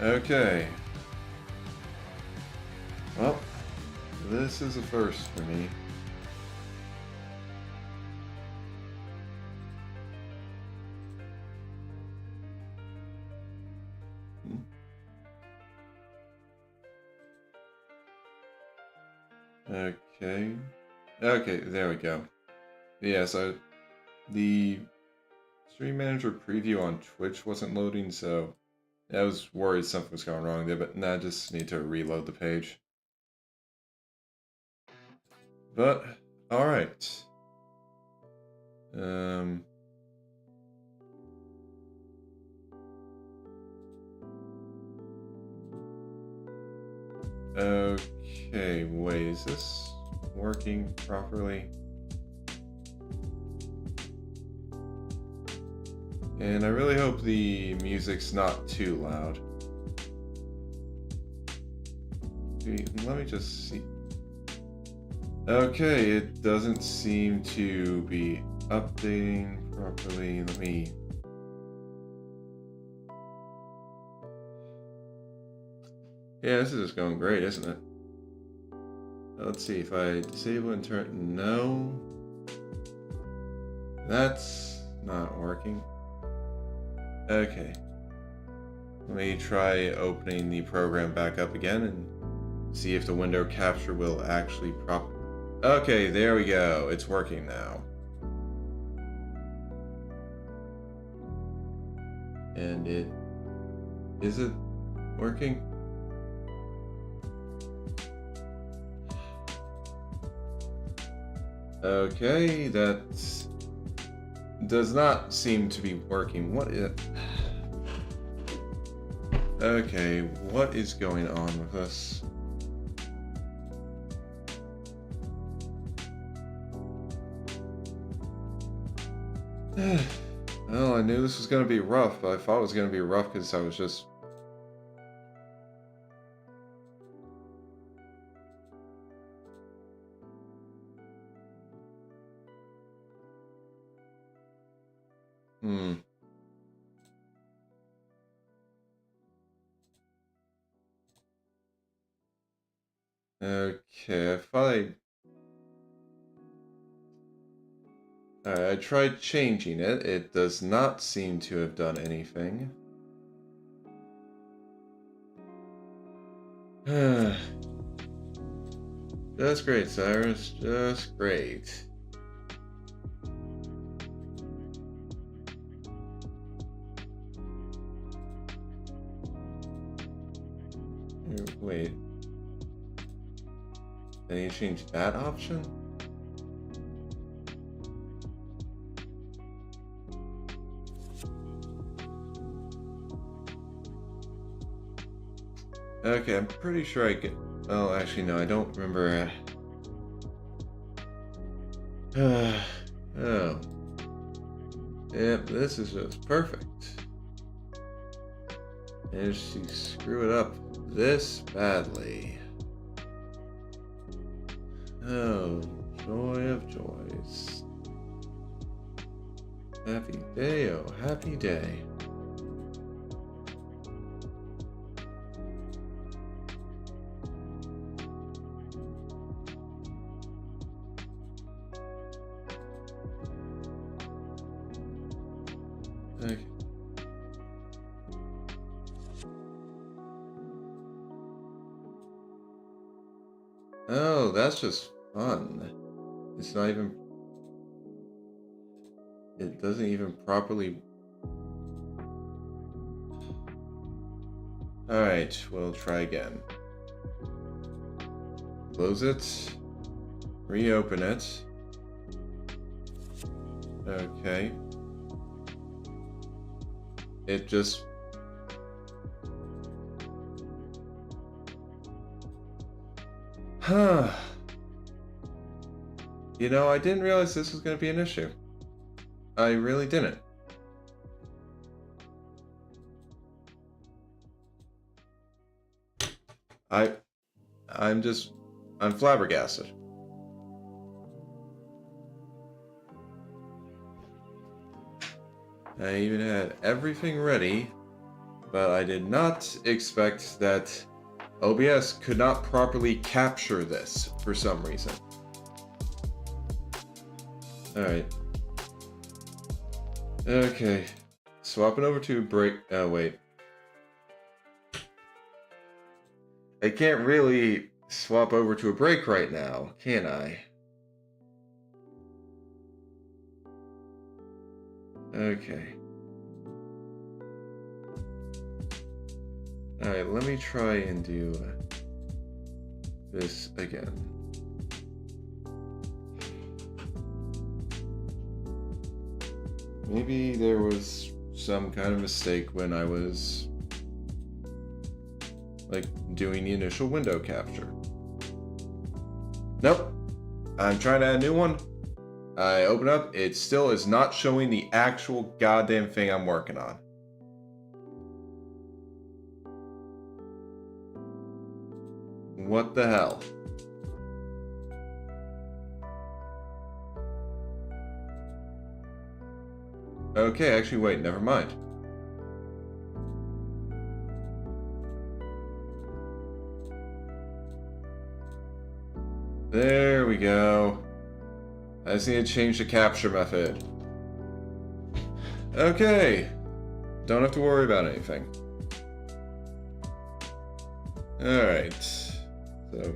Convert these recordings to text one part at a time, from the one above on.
Okay. Well, this is a first for me. Okay. Okay, there we go. Yeah, so the Stream Manager preview on Twitch wasn't loading, so I was worried something was going wrong there, but now I just need to reload the page. But, alright. Okay, wait, is this working properly? And I really hope the music's not too loud. Let me just see. Okay, it doesn't seem to be updating properly. Let me... Yeah, this is just going great, isn't it? Let's see, if I disable and turn... No. That's not working. Okay. Let me try opening the program back up again and see if the window capture will actually prop... Okay, there we go. It's working now. And it... Is it working? Okay, that does not seem to be working. What is... Okay, what is going on with this? Well, I knew this was going to be rough, but I thought it was going to be rough because I was just... Okay, I thought I tried changing it. It does not seem to have done anything. Just great, Cyrus. Just great. Wait. Then you change that option? Okay, I'm pretty sure I get... Oh, actually, no, I don't remember. Oh. Yep, this is just perfect. Managed to screw it up this badly. Oh, joy of joys. Happy day, oh happy day. Okay. Oh, that's just fun. It's not even... It doesn't even properly... Alright, we'll try again. Close it. Reopen it. Okay. It just... Huh. You know, I didn't realize this was going to be an issue. I really didn't. I'm flabbergasted. I even had everything ready but I did not expect that OBS could not properly capture this for some reason. Alright. Okay. Swapping over to break. Oh, wait. I can't really swap over to a break right now, can I? Okay. Alright, let me try and do this again. Maybe there was some kind of mistake when I was like doing the initial window capture. Nope. I'm trying to add a new one. I open up, it still is not showing the actual goddamn thing I'm working on. What the hell? Okay, actually, wait, never mind. There we go. I just need to change the capture method. Okay. Don't have to worry about anything. Alright. So,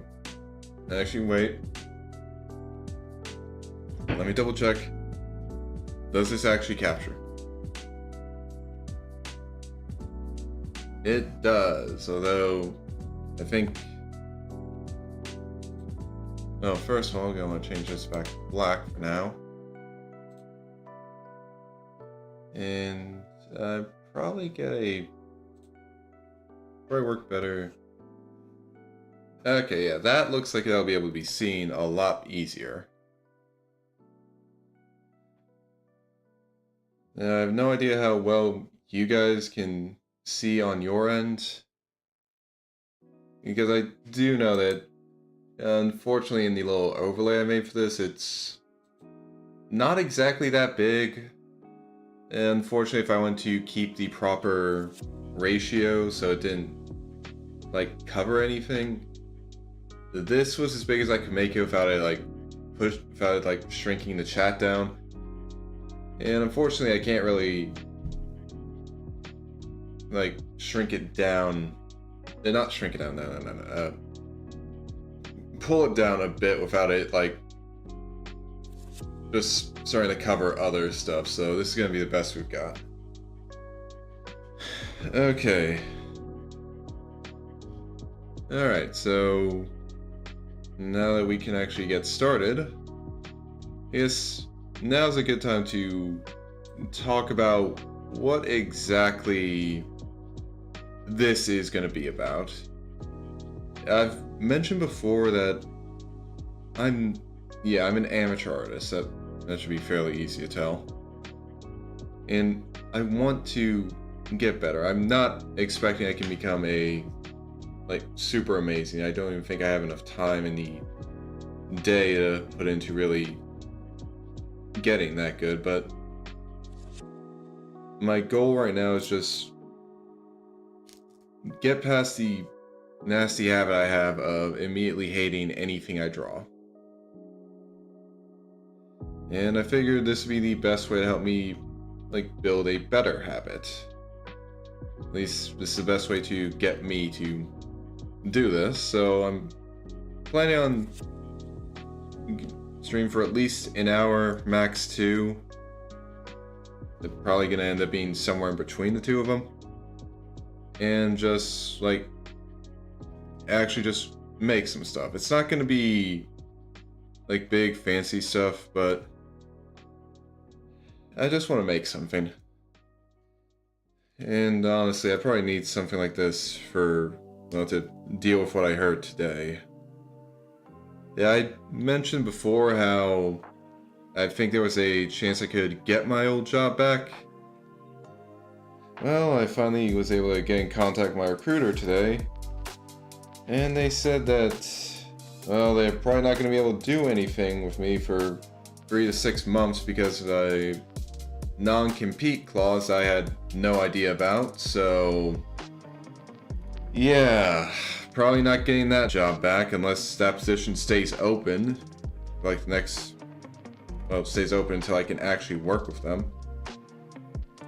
actually, wait. Let me double check. Does this actually capture? It does, although I think... Oh, first of all, I'm going to change this back to black for now. And probably get a... Probably work better. Okay, yeah, that looks like that'll be able to be seen a lot easier. I have no idea how well you guys can see on your end, because I do know that, unfortunately, in the little overlay I made for this, it's not exactly that big. And unfortunately, if I want to keep the proper ratio so it didn't, like, cover anything, this was as big as I could make it without it, like, shrinking the chat down. And unfortunately, I can't really, like, shrink it down. Not shrink it down, no. Pull it down a bit without it, like, just starting to cover other stuff. So this is going to be the best we've got. Okay. Alright, so now that we can actually get started, I guess now's a good time to talk about what exactly this is going to be about. I've mentioned before that I'm an amateur artist. That should be fairly easy to tell. And I want to get better. I'm not expecting I can become super amazing. I don't even think I have enough time in the day to put into really getting that good, but my goal right now is just get past the nasty habit I have of immediately hating anything I draw. And I figured this would be the best way to help me, build a better habit. At least this is the best way to get me to do this, so I'm planning on stream for at least an hour, max 2. They're probably gonna end up being somewhere in between the two of them. And just, actually just make some stuff. It's not gonna be, big fancy stuff, but I just want to make something. And honestly, I probably need something like this to deal with what I heard today. Yeah, I mentioned before how I think there was a chance I could get my old job back. Well, I finally was able to get in contact with my recruiter today. And they said that, well, they're probably not going to be able to do anything with me for 3 to 6 months because of a non-compete clause I had no idea about. So Yeah, probably not getting that job back unless that position stays open. Like the next, well, stays open until I can actually work with them.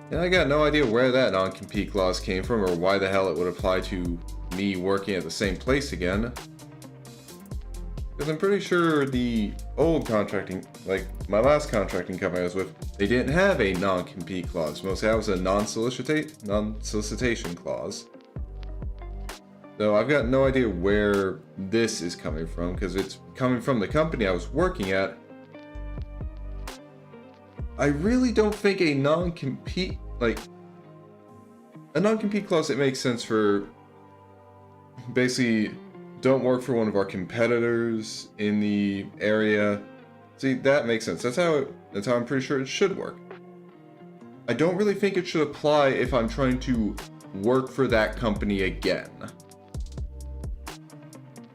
And I got no idea where that non-compete clause came from or why the hell it would apply to me working at the same place again. Because I'm pretty sure the old contracting, like my last contracting company I was with, they didn't have a non-compete clause. Mostly that was a non-solicitation clause. So I've got no idea where this is coming from, because it's coming from the company I was working at. I really don't think a non-compete clause, it makes sense for basically don't work for one of our competitors in the area. See, that makes sense. That's how I'm pretty sure it should work. I don't really think it should apply if I'm trying to work for that company again.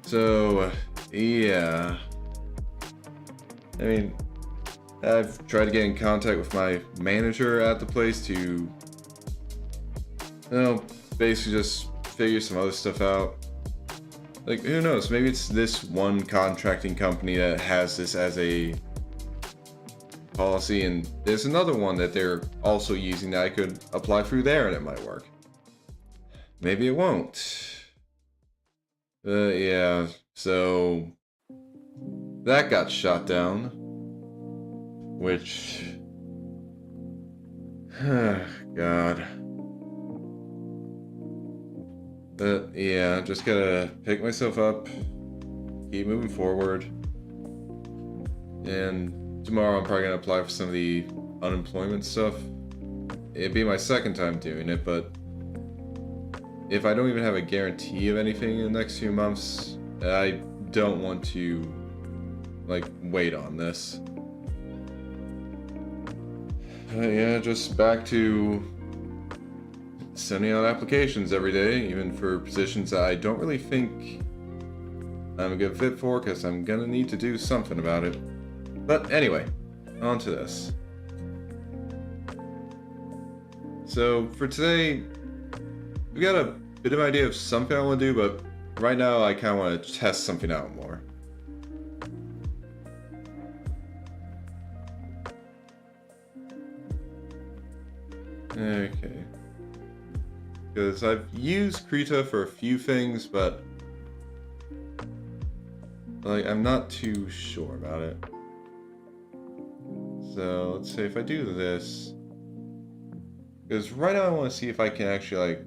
So, yeah. I mean, I've tried to get in contact with my manager at the place to, you know, basically just figure some other stuff out. Like, who knows, maybe it's this one contracting company that has this as a policy, and there's another one that they're also using that I could apply through there and it might work. Maybe it won't. Yeah, so that got shot down, which, God. But yeah, just gotta pick myself up, keep moving forward, and tomorrow I'm probably gonna apply for some of the unemployment stuff. It'd be my second time doing it, but if I don't even have a guarantee of anything in the next few months, I don't want to, like, wait on this. Yeah, just back to sending out applications every day, even for positions that I don't really think I'm a good fit for, because I'm gonna need to do something about it. But anyway, on to this. So for today, we got a bit of an idea of something I want to do, but right now I kind of want to test something out more. Okay. Because I've used Krita for a few things, but like I'm not too sure about it. So let's say if I do this, because right now I want to see if I can actually like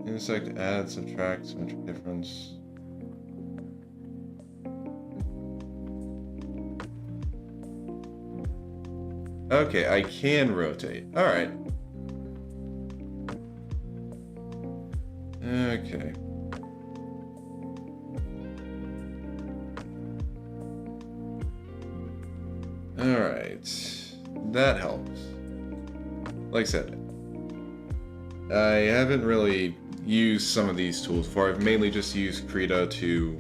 intersect, add, subtract, symmetric difference. Okay, I can rotate. All right. Okay. Alright. That helps. Like I said, I haven't really used some of these tools before. I've mainly just used Krita to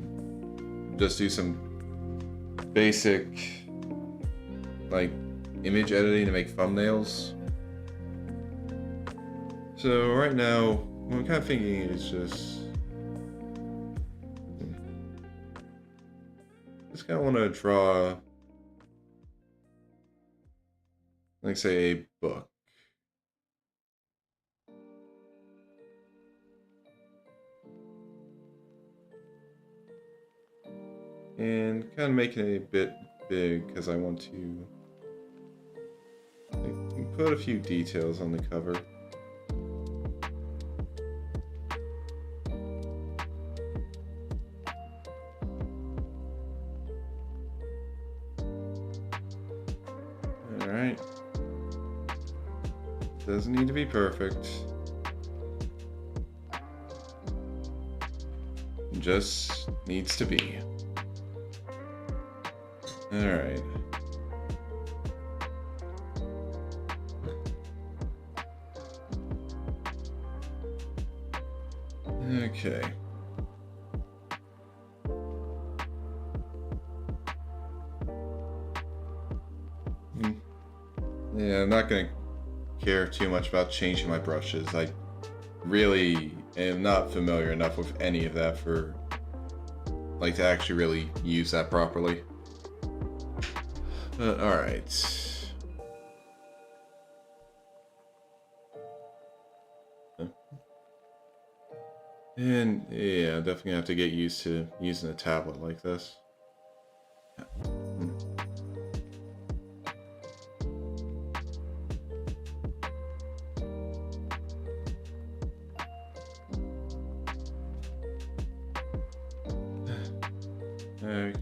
just do some basic, like, image editing to make thumbnails. So right now, what I'm kind of thinking is just kind of want to draw, like say, a book. And kind of making it a bit big because I want to put a few details on the cover. Alright. Doesn't need to be perfect. Just needs to be. Alright. Okay. Yeah, I'm not gonna care too much about changing my brushes. I really am not familiar enough with any of that for, like, to actually really use that properly. Alright. And yeah, definitely have to get used to using a tablet like this. Okay. Alright.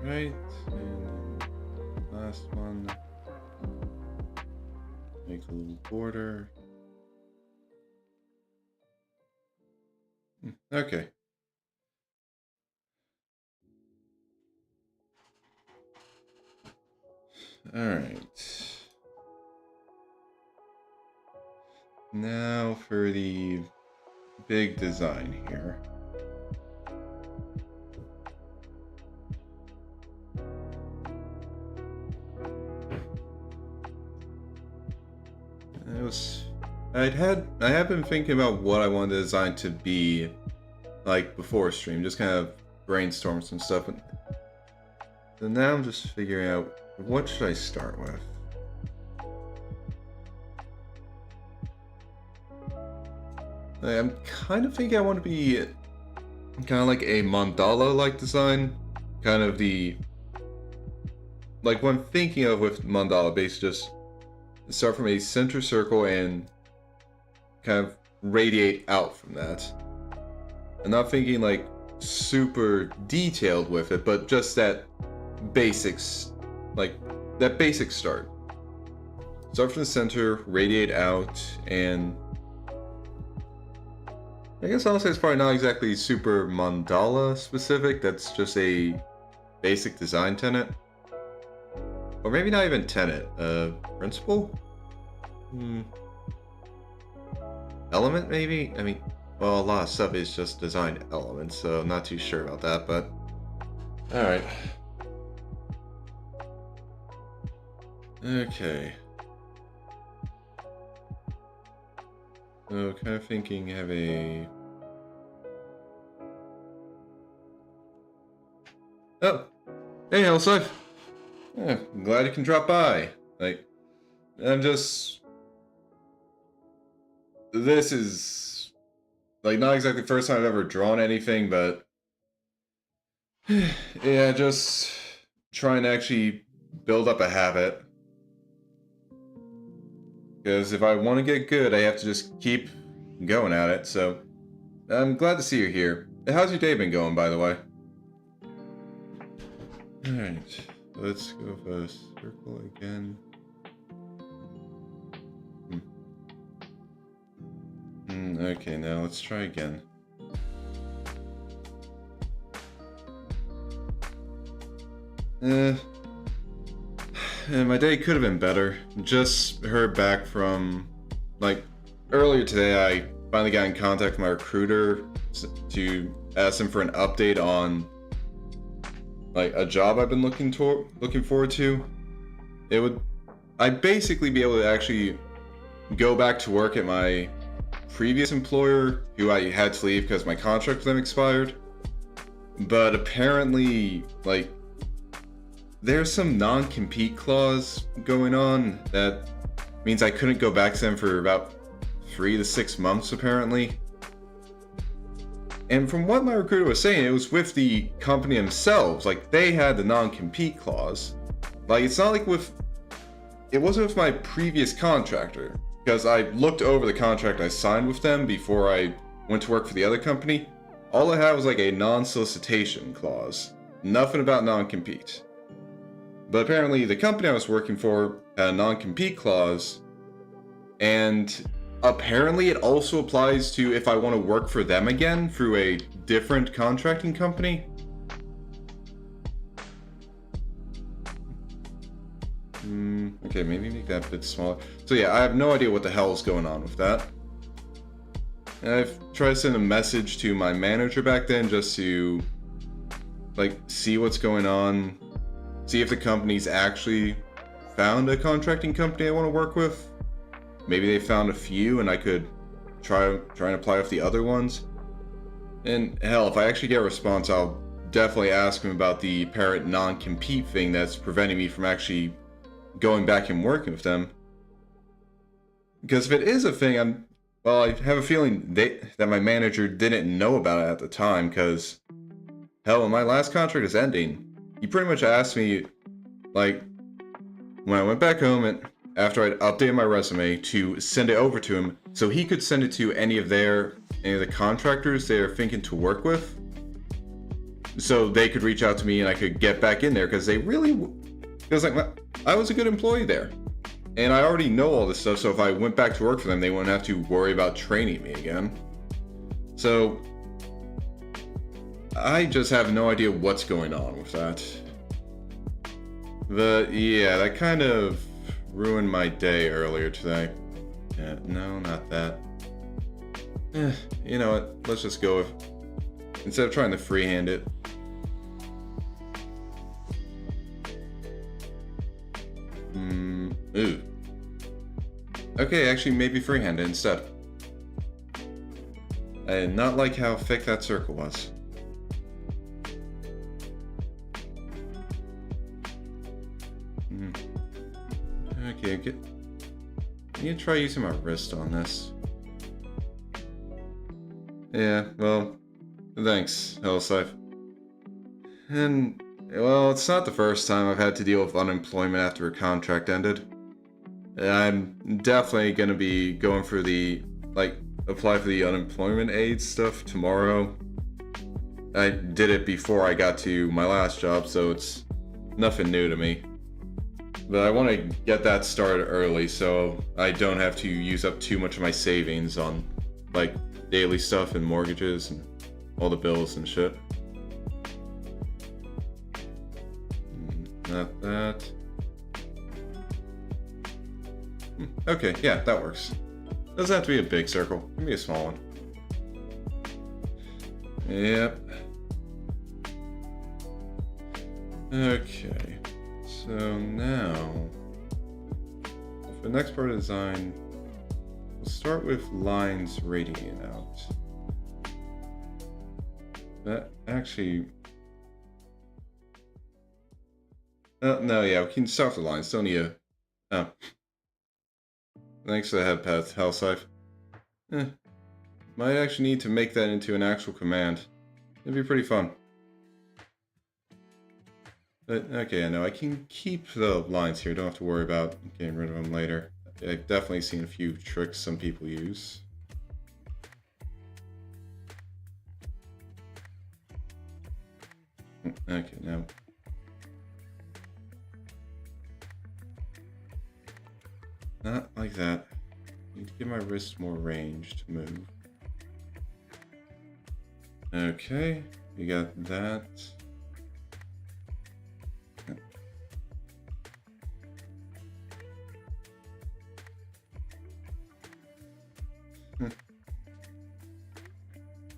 Alright, and last one. Make a little border. Okay. Alright. Now for the big design here. I have been thinking about what I wanted the design to be like before stream, just kind of brainstorm some stuff. And now I'm just figuring out what should I start with. I'm kind of thinking I want to be kind of like a mandala-like design, kind of the like what I'm thinking of with mandala base, just start from a center circle and kind of radiate out from that. I'm not thinking like super detailed with it, but just that basics, like that basic start. Start from the center, radiate out, and I guess honestly it's probably not exactly super mandala specific, that's just a basic design tenet. Or maybe not even tenet, principle? Element maybe? I mean, well, a lot of stuff is just design elements, so I'm not too sure about that, but alright. Okay. So, kind of thinking have a... Oh! Hey, Hellside! Yeah, I'm glad you can drop by. Like, I'm just... This is... like, not exactly the first time I've ever drawn anything, but... yeah, just trying to actually build up a habit. Because if I want to get good, I have to just keep going at it, so... I'm glad to see you here. How's your day been going, by the way? Alright, let's go for a circle again. Okay, now let's try again. My day could have been better. Just heard back from, like, earlier today I finally got in contact with my recruiter to ask him for an update on, like, a job I've been looking forward to. I'd basically be able to actually go back to work at my previous employer, who I had to leave because my contract with them expired. But apparently, like, there's some non-compete clause going on that means I couldn't go back to them for about 3 to 6 months, apparently. And from what my recruiter was saying, it was with the company themselves. Like, they had the non-compete clause. Like, it's not like it wasn't with my previous contractor, because I looked over the contract I signed with them before I went to work for the other company. All I had was like a non-solicitation clause. Nothing about non-compete. But apparently the company I was working for had a non-compete clause, and apparently it also applies to if I want to work for them again through a different contracting company. Okay, maybe make that a bit smaller. So yeah, I have no idea what the hell is going on with that. And I've tried to send a message to my manager back then just to, like, see what's going on. See if the company's actually found a contracting company I want to work with. Maybe they found a few and I could try and apply with the other ones. And hell, if I actually get a response, I'll definitely ask him about the apparent non-compete thing that's preventing me from actually going back and working with them. Because if it is a thing, I have a feeling that my manager didn't know about it at the time, because hell, when my last contract is ending, he pretty much asked me, like, when I went back home and after I'd updated my resume, to send it over to him so he could send it to any of the contractors they're thinking to work with, so they could reach out to me and I could get back in there, because I was a good employee there. And I already know all this stuff, so if I went back to work for them, they wouldn't have to worry about training me again. So I just have no idea what's going on with that. But yeah, that kind of ruined my day earlier today. Yeah, no, not that. You know what? Let's just go with... Instead of trying to freehand it. Ooh. Okay, actually, maybe freehand it instead. I did not like how thick that circle was. Okay, I need to try using my wrist on this. Yeah, well, thanks, Hellscythe. And, well, it's not the first time I've had to deal with unemployment after a contract ended. I'm definitely going to be going for apply for the unemployment aid stuff tomorrow. I did it before I got to my last job, so it's nothing new to me. But I want to get that started early so I don't have to use up too much of my savings on, like, daily stuff and mortgages and all the bills and shit. Not that. Okay, yeah, that works. Doesn't have to be a big circle. Give me a small one. Yep. Okay. So now, for the next part of the design, we'll start with lines radiating out. That actually... no, yeah, we can start with the lines. Don't need a... Oh. Thanks for the head path, Hellscythe. Might actually need to make that into an actual command. It'd be pretty fun. But, okay, I know I can keep the lines here. Don't have to worry about getting rid of them later. I've definitely seen a few tricks some people use. Okay, now... Not like that. I need to give my wrist more range to move. Okay, you got that.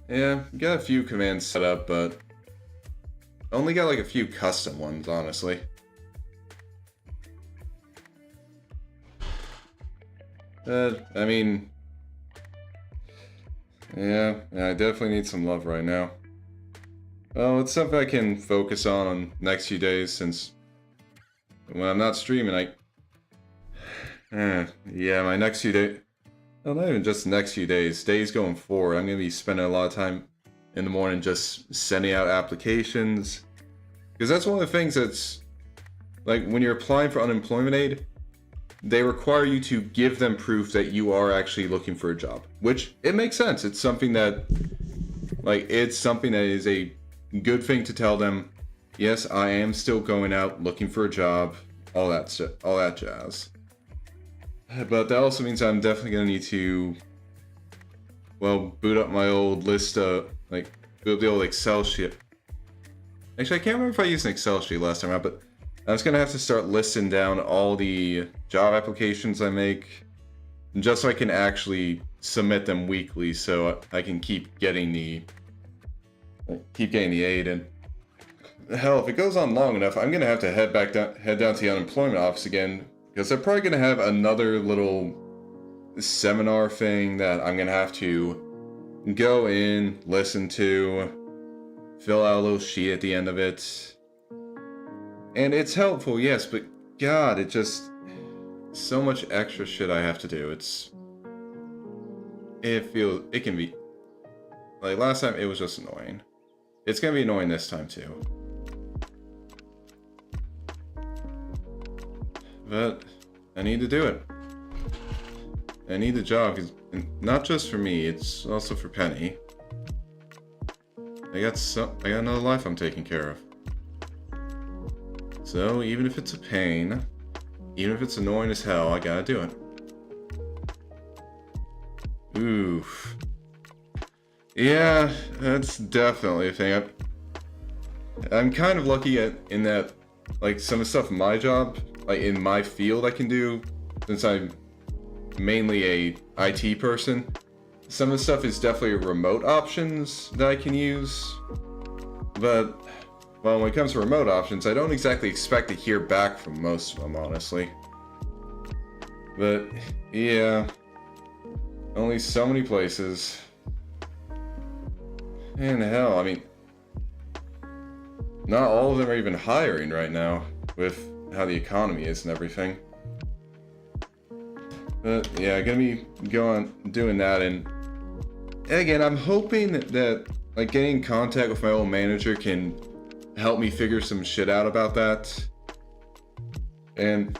Yeah, got a few commands set up, but only got like a few custom ones, honestly. I mean, yeah, I definitely need some love right now. Well, it's something I can focus on next few days, since when I'm not streaming, yeah, my next few days, well, not even just the next few days, days going forward, I'm going to be spending a lot of time in the morning just sending out applications. Because that's one of the things that's, like, when you're applying for unemployment aid, they require you to give them proof that you are actually looking for a job, which it makes sense. It's something that, is a good thing to tell them. Yes, I am still going out looking for a job, all that jazz. But that also means I'm definitely gonna need to, well, boot up my old list of, boot up the old Excel sheet. Actually, I can't remember if I used an Excel sheet last time out, but I was gonna have to start listing down all the job applications I make, just so I can actually submit them weekly, so I can keep getting the aid. And hell, if it goes on long enough, I'm gonna have to head down to the unemployment office again, because they're probably gonna have another little seminar thing that I'm gonna have to go in, listen to, fill out a little sheet at the end of it. And it's helpful, yes, but God, it just... so much extra shit I have to do. It can be... like, last time, it was just annoying. It's gonna be annoying this time, too. But, I need to do it. I need the job, not just for me, it's also for Penny. I got another life I'm taking care of. So, even if it's a pain, even if it's annoying as hell, I gotta do it. Oof. Yeah, that's definitely a thing. I'm kind of lucky in that, like, some of the stuff in my job, like, in my field I can do, since I'm mainly a IT person. Some of the stuff is definitely remote options that I can use. But, well, when it comes to remote options, I don't exactly expect to hear back from most of them, honestly. But, yeah. Only so many places. And hell, I mean... not all of them are even hiring right now, with how the economy is and everything. But, yeah, gonna be doing that, and again, I'm hoping that, like, getting in contact with my old manager can help me figure some shit out about that. And,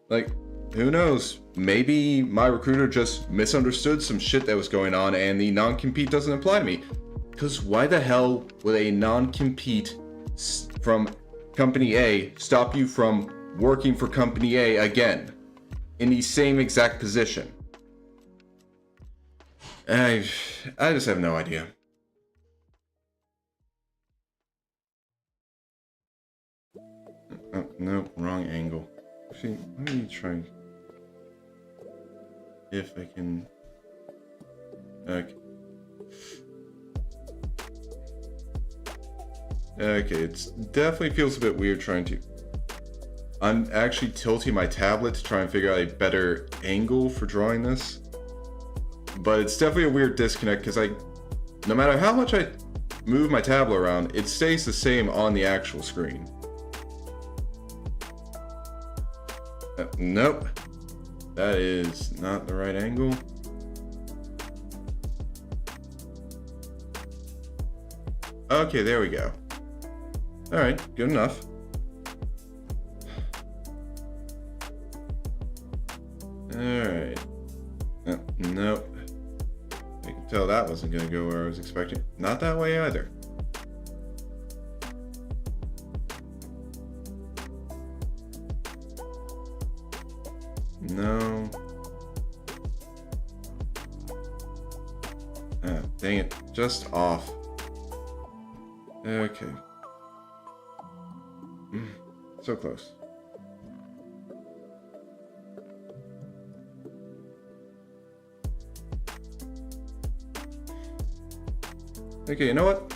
like, who knows? Maybe my recruiter just misunderstood some shit that was going on and the non-compete doesn't apply to me. Because why the hell would a non-compete from Company A stop you from working for Company A again in the same exact position? I just have no idea. Oh, no, wrong angle. Actually, let me try if I can. Okay. Okay, it definitely feels a bit weird trying to... I'm actually tilting my tablet to try and figure out a better angle for drawing this. But it's definitely a weird disconnect because no matter how much I move my tablet around, it stays the same on the actual screen. Nope. That is not the right angle. Okay, there we go. Alright, good enough. Alright. Nope. I can tell that wasn't going to go where I was expecting. Not that way either. No. Ah, dang it. Just off. Okay. So close. Okay, you know what?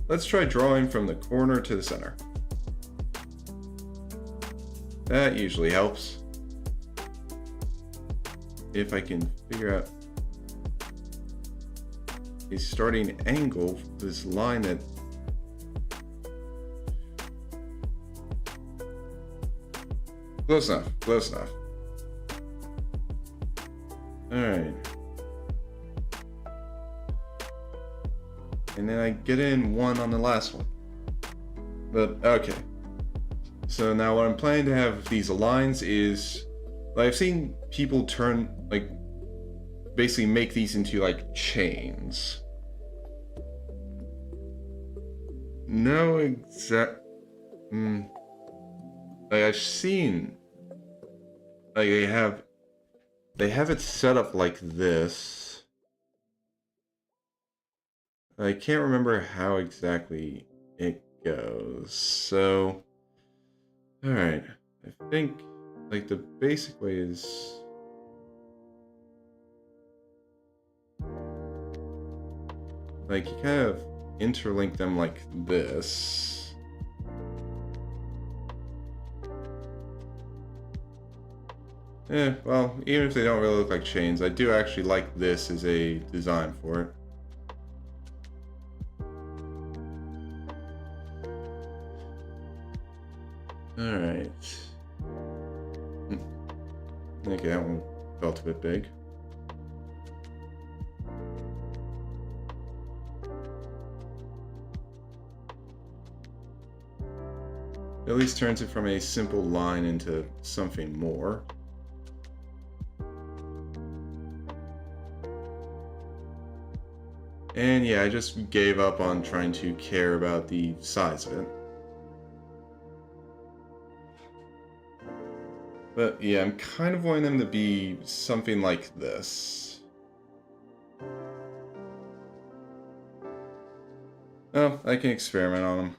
Let's try drawing from the corner to the center. That usually helps. If I can figure out a starting angle for this line that... Close enough, close enough. Alright. And then I get in one on the last one. But, okay. So now what I'm planning to have these lines is... like, I've seen people turn, like, basically make these into, like, chains. No exact... like, I've seen... like, they have it set up like this. I can't remember how exactly it goes, so... Alright. I think, like, the basic way is... like, you kind of interlink them like this. Well, even if they don't really look like chains, I do actually like this as a design for it. Alright. Okay, that one felt a bit big. At least turns it from a simple line into something more. And yeah, I just gave up on trying to care about the size of it. But yeah, I'm kind of wanting them to be something like this. Oh, I can experiment on them.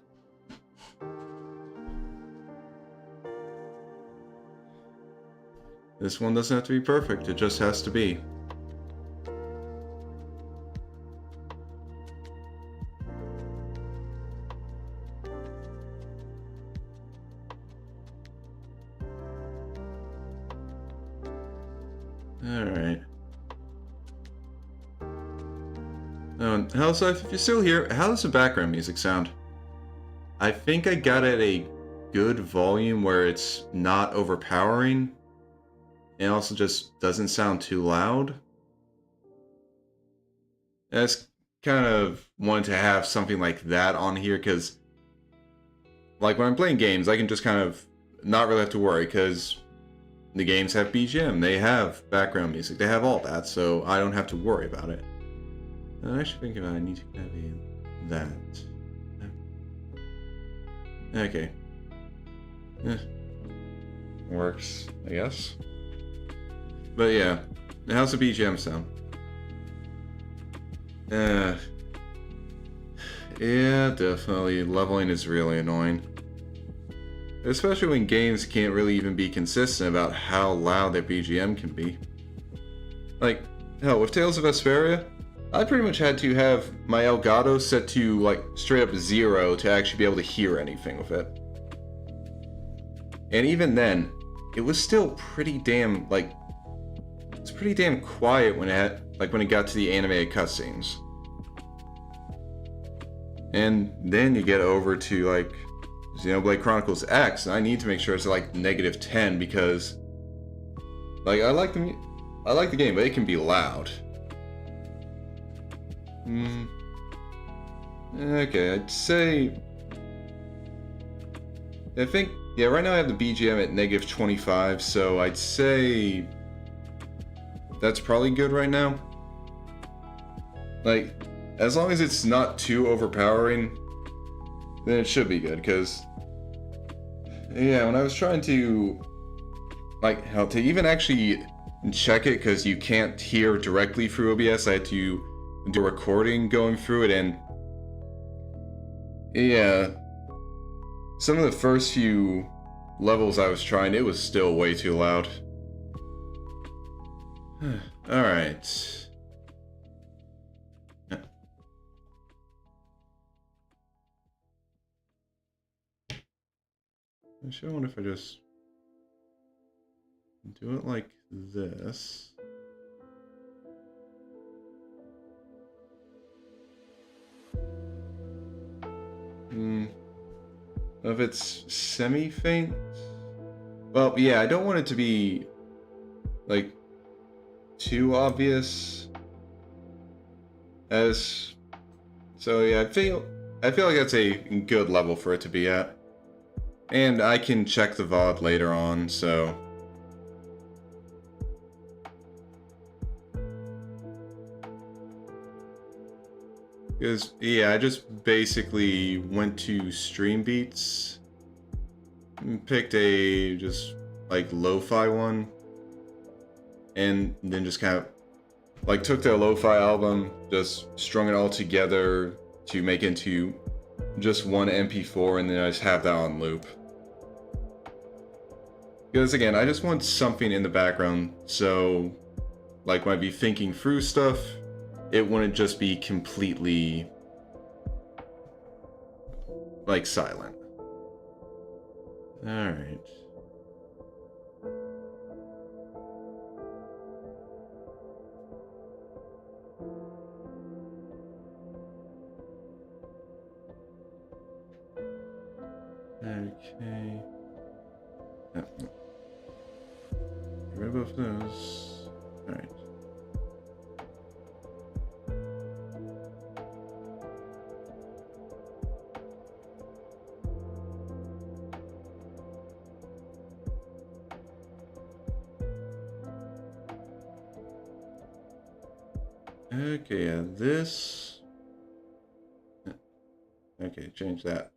This one doesn't have to be perfect, it just has to be. Alright. So if you're still here, how does the background music sound? I think I got it at a good volume where it's not overpowering. And also just doesn't sound too loud. I just kind of wanted to have something like that on here because, like, when I'm playing games, I can just kind of not really have to worry because the games have BGM, they have background music, they have all that, so I don't have to worry about it. I actually think about it, I need to have that. Okay. Works, I guess. But yeah, how's the BGM sound? Yeah, definitely. Leveling is really annoying. Especially when games can't really even be consistent about how loud their BGM can be. Like, hell, with Tales of Vesperia, I pretty much had to have my Elgato set to, like, straight up 0 to actually be able to hear anything with it. And even then, it was still pretty damn, like, it's pretty damn quiet when it got to the animated cutscenes. And then you get over to, like, Xenoblade Chronicles X, and I need to make sure it's like -10 because, like, I like the game, but it can be loud. Okay, I'd say, I think, yeah, right now I have the BGM at -25, so I'd say that's probably good right now. Like, as long as it's not too overpowering, then it should be good, because, yeah, when I was trying to, like, how to even actually check it, because you can't hear directly through OBS, I had to do a recording going through it, and, yeah, some of the first few levels I was trying, it was still way too loud. Alright. Actually, I wonder if I just do it like this. If it's semi-faint? Well, yeah, I don't want it to be, like, too obvious. So yeah, I feel like that's a good level for it to be at. And I can check the VOD later on, so... Because, yeah, I just basically went to Stream Beats and picked a just, like, lo-fi one. And then just kind of, like, took their lo-fi album, just strung it all together to make into just one MP4, and then I just have that on loop. Because again, I just want something in the background, so like when I be thinking through stuff, it wouldn't just be completely like silent. Alright. Okay. No. Get rid of both those. Alright. Okay, yeah, this... Okay, change that.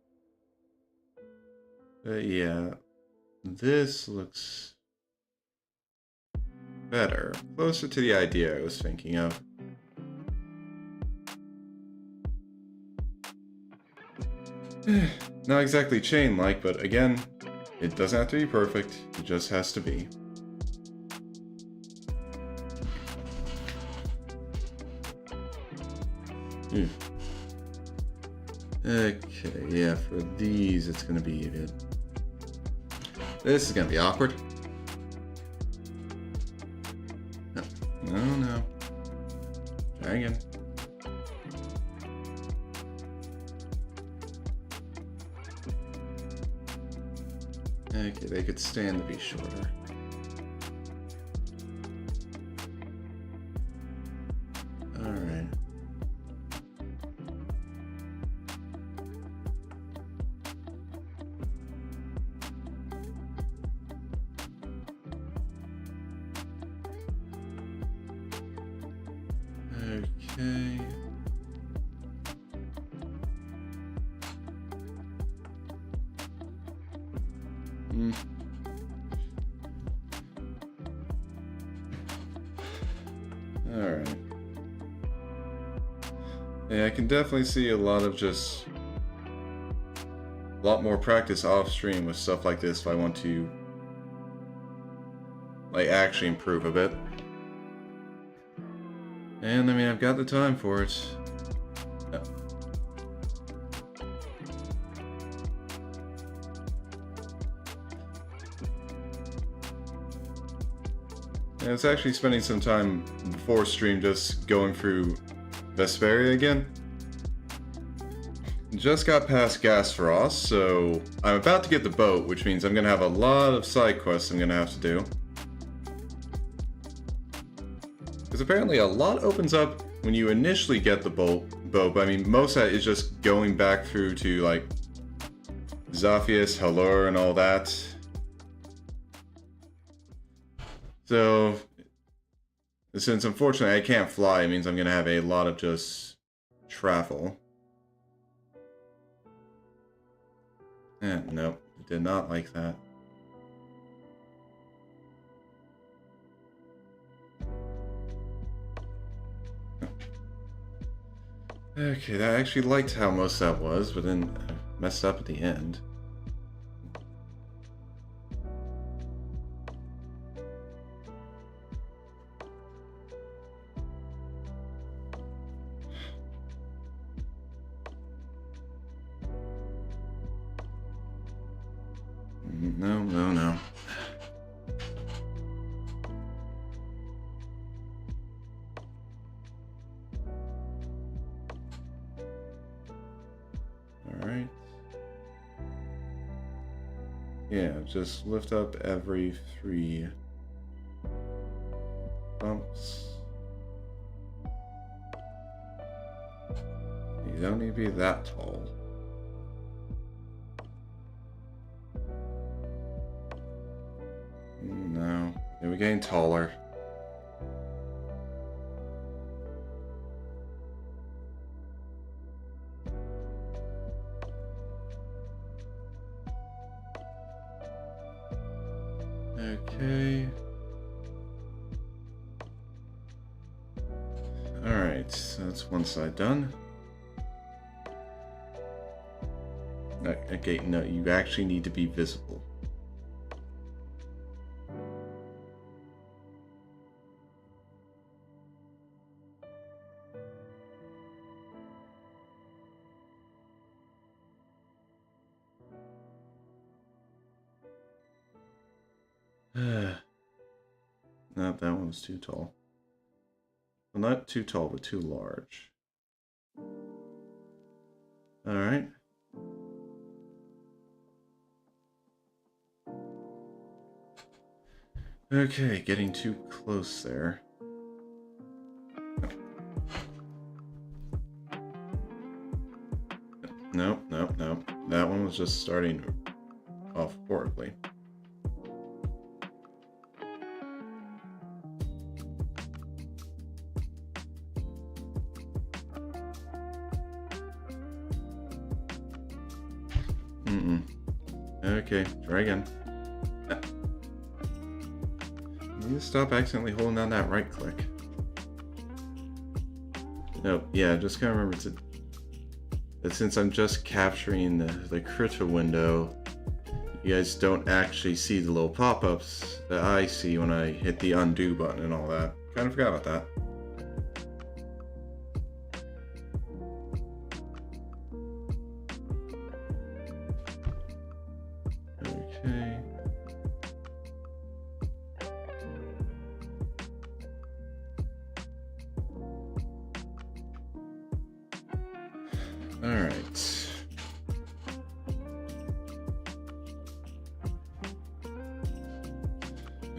Yeah, this looks better. Closer to the idea I was thinking of. Not exactly chain-like, but again, it doesn't have to be perfect. It just has to be. Okay, yeah, for these, it's gonna be good. This is gonna be awkward. No, no. Try again. Okay, they could stand to be shorter. Alright. Okay. Alright. Yeah, I can definitely see a lot more practice off stream with stuff like this if I want to like actually improve a bit. And I mean, I've got the time for it. Yeah. And it's actually spending some time before stream just going through Vesperia again. Just got past Gasferos, so I'm about to get the boat, which means I'm gonna have a lot of side quests I'm gonna have to do. Because apparently a lot opens up when you initially get the boat, but I mean, most of that is just going back through to, like, Zaphias, Halur, and all that. So, since unfortunately I can't fly, it means I'm going to have a lot of just travel. Nope, did not like that. Okay, I actually liked how most of that was, but then I messed up at the end. No. Alright. Yeah, just lift up every 3 bumps. You don't need to be that tall. No, we're getting taller. Okay. Alright, so that's one side done. Okay, no, you actually need to be visible. Not that one's too tall. Well, not too tall, but too large. Alright. Okay, getting too close there. Nope, nope, nope. That one was just starting off horribly. Okay, try again. You need to stop accidentally holding down that right click. Nope, yeah, just gotta remember that since I'm just capturing the critter window, you guys don't actually see the little pop-ups that I see when I hit the undo button and all that. Kind of forgot about that. Okay. All right.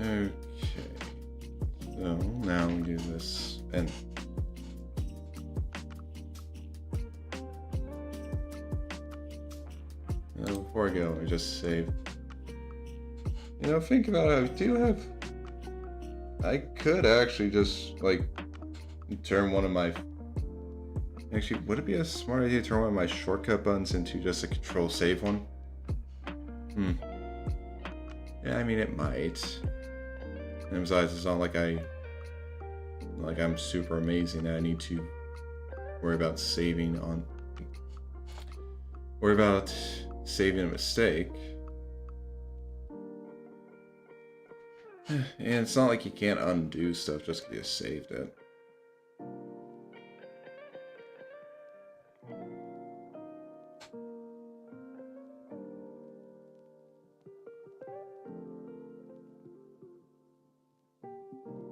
Okay. So now we do this and before I go, I just save. You know, think about it. I could actually just like turn one of my. Actually, would it be a smart idea to turn one of my shortcut buttons into just a control save one? Yeah, I mean it might. And besides, it's not like I'm super amazing that I need to worry about saving a mistake. And it's not like you can't undo stuff just because you saved it.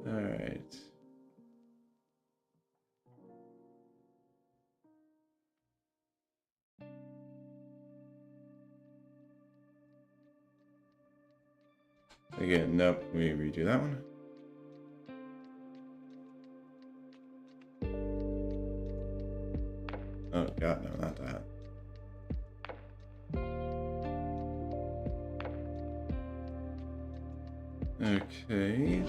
Alright. Again, nope, we redo that one. Oh god, no, not that. Okay.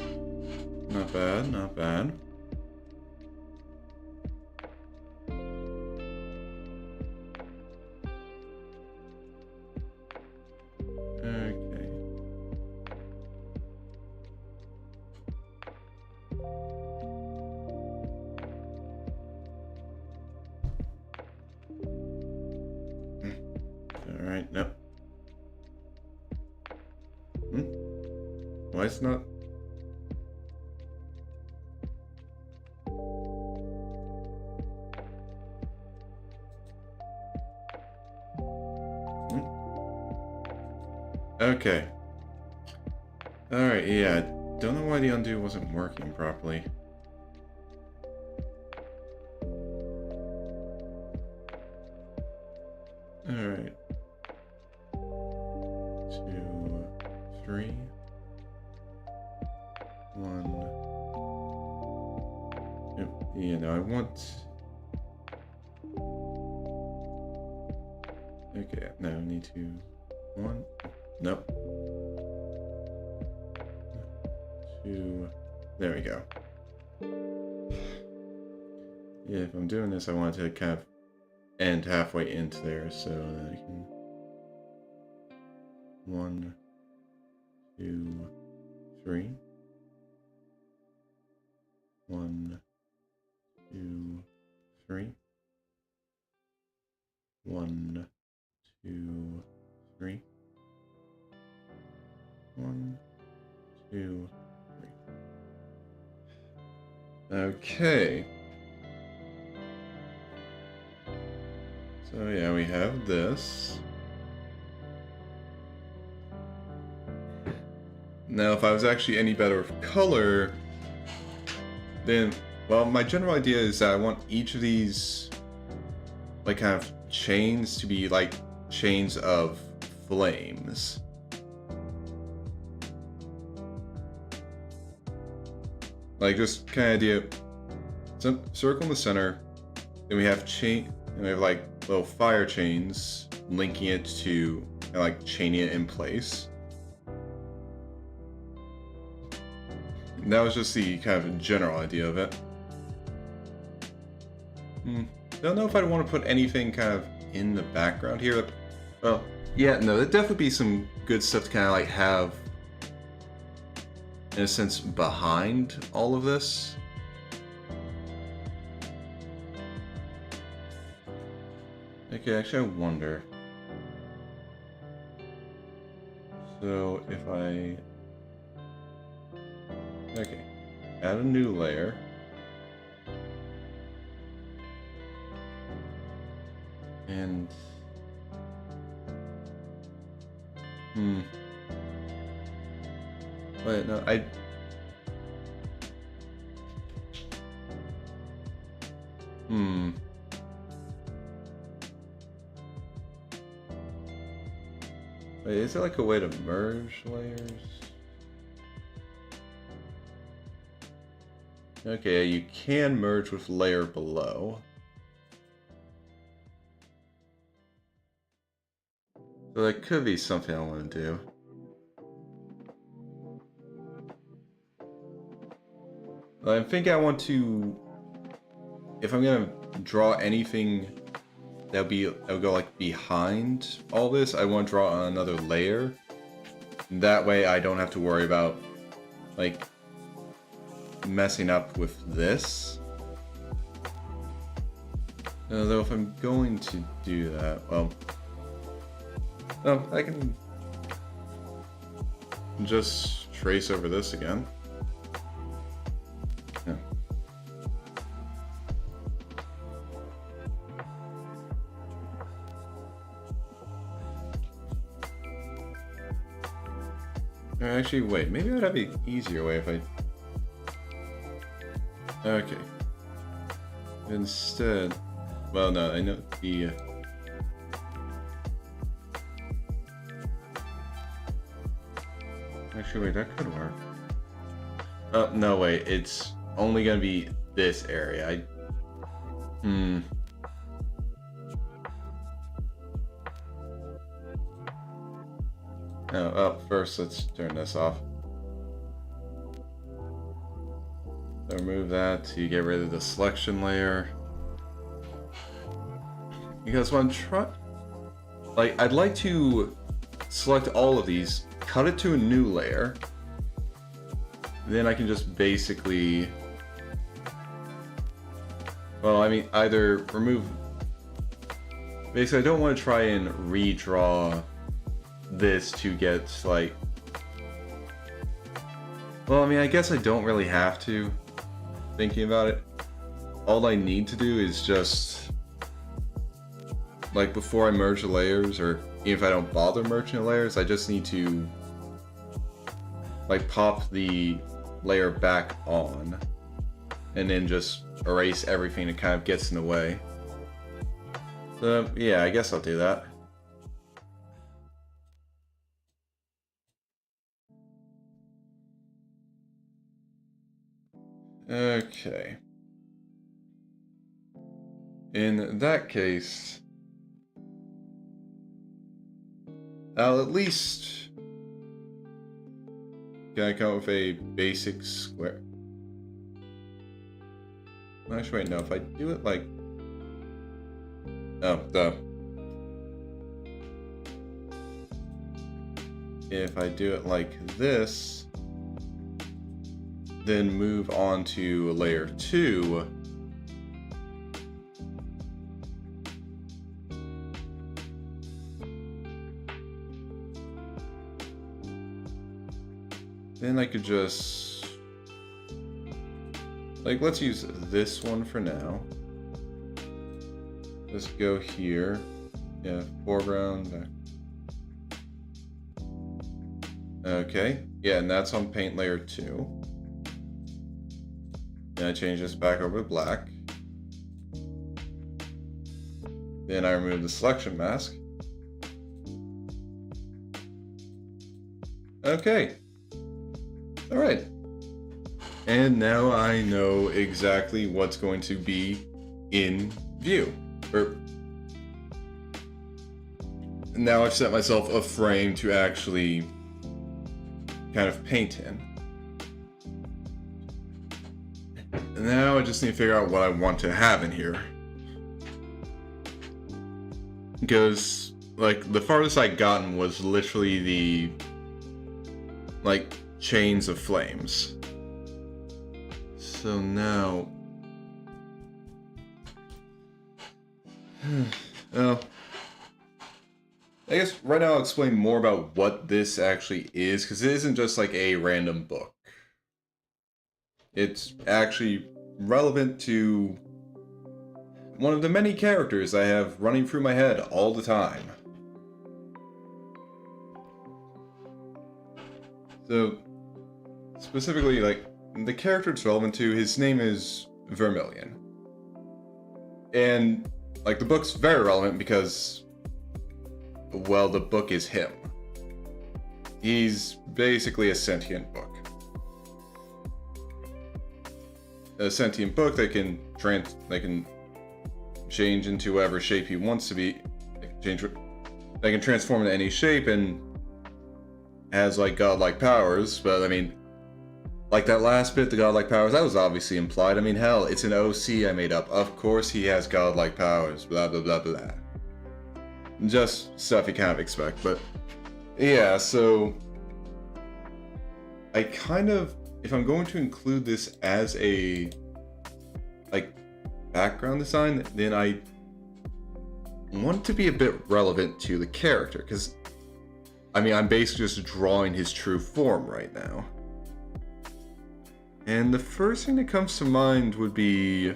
Not bad, not bad. Okay. Alright, nope. Why it's not? Okay. Alright, yeah. Don't know why the undo wasn't working properly. Alright. 2, 3. 1. Yep. Yeah, no, I want. Okay, now I need to. 1. Nope. 2. There we go. Yeah, if I'm doing this, I want it to kind of end halfway into there so that I can. 1, 2, 3. 1, 2, 3. 1, 2, 3. 1, 2, 3. Okay. So yeah, we have this. Now, if I was actually any better with color, then, well, my general idea is that I want each of these, like, kind of chains to be, like, chains of flames. Like, just kind of idea, circle in the center, then we have and we have, like, little fire chains linking it to, and, like, chaining it in place. And that was just the kind of general idea of it. Don't know if I'd want to put anything kind of in the background here. Well, yeah, no, there'd definitely be some good stuff to kind of like have, in a sense, behind all of this. Okay, actually, I wonder. So if I... Okay, add a new layer. And... Wait, no, Wait, is there like a way to merge layers? Okay, you can merge with layer below. So that could be something I want to do. I think I want to, if I'm gonna draw anything that'll go like behind all this, I want to draw on another layer. That way I don't have to worry about like messing up with this. Though if I'm going to do that, well, no, I can just trace over this again. Yeah. Actually, wait, maybe I'd have an easier way if I... Okay. Instead... Well, no, I know the... Actually, wait, that could work. Oh, no, wait, it's only gonna be this area. Oh, well, first let's turn this off. So remove that to get rid of the selection layer. Because when I'm trying... Like, I'd like to select all of these, cut it to a new layer. Then I can just basically... Well, I mean, either remove... Basically, I don't want to try and redraw this to get, like... Well, I mean, I guess I don't really have to, thinking about it. All I need to do is just... Like, before I merge the layers, or even if I don't bother merging the layers, I just need to... Like, pop the layer back on. And then just erase everything that kind of gets in the way. So, yeah, I guess I'll do that. Okay. In that case, I'll at least gotta come up with a basic square. Actually, wait, no, if I do it like... Oh, duh. If I do it like this, then move on to layer 2. Then I could just... Like, let's use this one for now. Let's go here. Yeah, foreground. Okay, yeah, and that's on paint layer 2. Then I change this back over to black. Then I remove the selection mask. Okay. Alright. And now I know exactly what's going to be in view. Now I've set myself a frame to actually kind of paint in. And now I just need to figure out what I want to have in here. Because, like, the farthest I'd gotten was literally the, like, chains of flames. So now... well, I guess right now I'll explain more about what this actually is, because it isn't just like a random book. It's actually relevant to one of the many characters I have running through my head all the time. So, specifically, like, the character it's relevant to, his name is Vermilion. And, like, the book's very relevant because, well, the book is him. He's basically a sentient book. A sentient book that can change into whatever shape he wants to be. They can transform into any shape and has, like, godlike powers, but I mean, like that last bit, the godlike powers, that was obviously implied. I mean, hell, it's an OC I made up. Of course he has godlike powers, blah blah blah blah. Just stuff you kind of expect, but yeah, so I kind of, if I'm going to include this as a, like, background design, then I want it to be a bit relevant to the character, because, I mean, I'm basically just drawing his true form right now. And the first thing that comes to mind would be...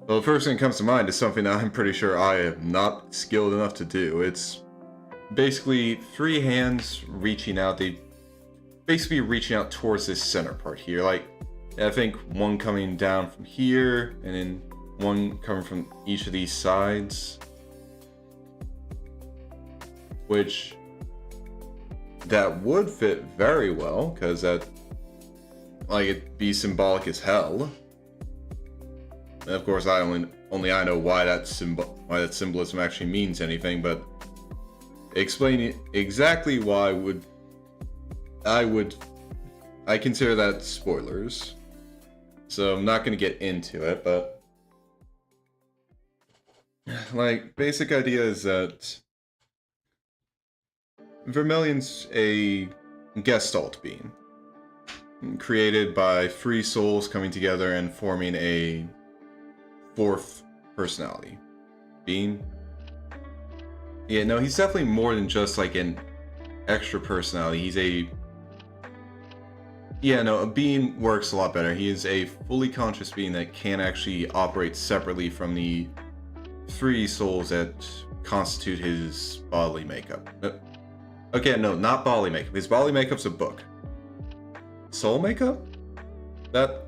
well, the first thing that comes to mind is something that I'm pretty sure I am not skilled enough to do. It's basically 3 hands reaching out. They basically reaching out towards this center part here. Like, I think one coming down from here, and then one coming from each of these sides. Which... that would fit very well, because that, like, it'd be symbolic as hell. And of course, I know why that symbolism actually means anything, but explaining exactly why I consider that spoilers. So I'm not going to get into it, but like, basic idea is that Vermilion's a Gestalt being, created by 3 souls coming together and forming a 4th personality being. Yeah, no, he's definitely more than just like an extra personality. He's a... yeah, no, a being works a lot better. He is a fully conscious being that can actually operate separately from the 3 souls that constitute his bodily makeup. Okay, no, not bodily makeup. His bodily makeup's a book. Soul makeup? That...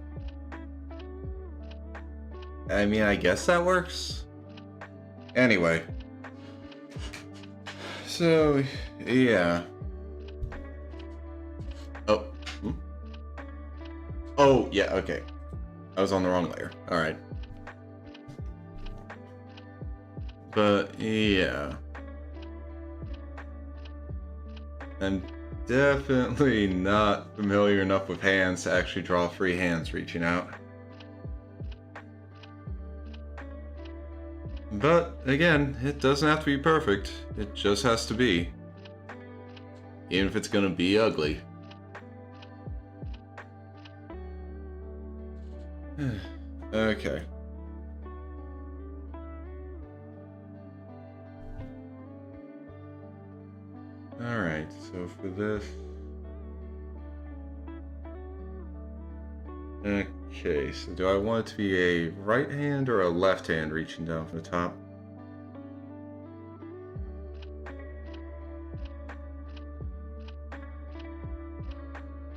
I mean, I guess that works. Anyway. So, yeah. Oh. Hmm? Oh, yeah, okay. I was on the wrong layer. Alright. But, yeah. I'm definitely not familiar enough with hands to actually draw 3 hands reaching out. But, again, it doesn't have to be perfect. It just has to be. Even if it's gonna be ugly. Okay. Alright, so for this... okay, so do I want it to be a right hand or a left hand reaching down from the top?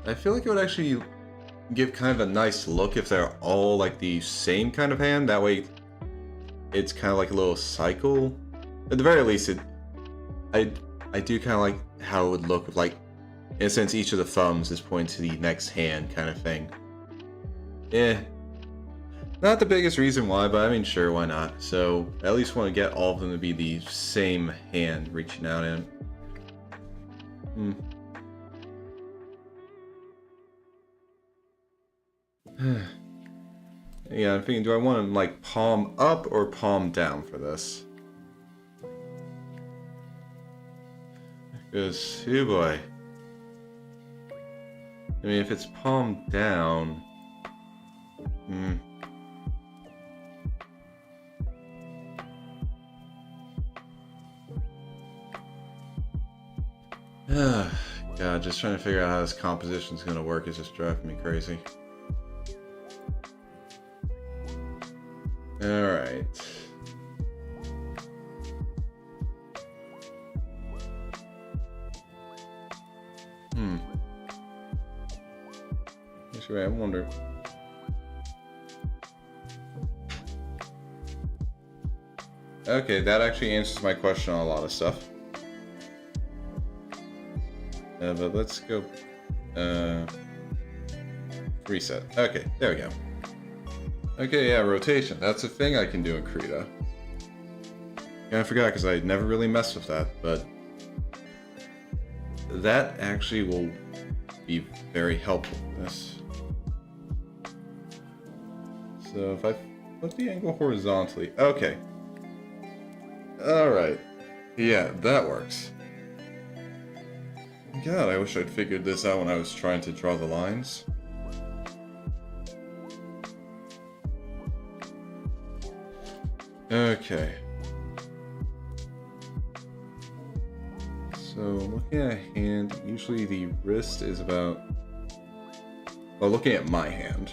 I feel like it would actually give kind of a nice look if they're all like the same kind of hand. That way it's kind of like a little cycle. At the very least, I do kind of like how it would look, like, in a sense, each of the thumbs is pointing to the next hand kind of thing. Yeah. Not the biggest reason why, but I mean, sure, why not? So, I at least want to get all of them to be the same hand reaching out in. Yeah, I'm thinking, do I want to, like, palm up or palm down for this? Because, oh boy. I mean, if it's palm down... God, just trying to figure out how this composition is going to work is just driving me crazy. Alright. Actually, I wonder... Okay, that actually answers my question on a lot of stuff. But let's go... reset. Okay, there we go. Okay, yeah, rotation. That's a thing I can do in Krita. Yeah, I forgot because I never really messed with that, but... that actually will be very helpful in this. So if I flip the angle horizontally... Okay. Alright. Yeah, that works. God, I wish I'd figured this out when I was trying to draw the lines. Okay. So, looking at a hand, usually the wrist is about... Well, looking at my hand.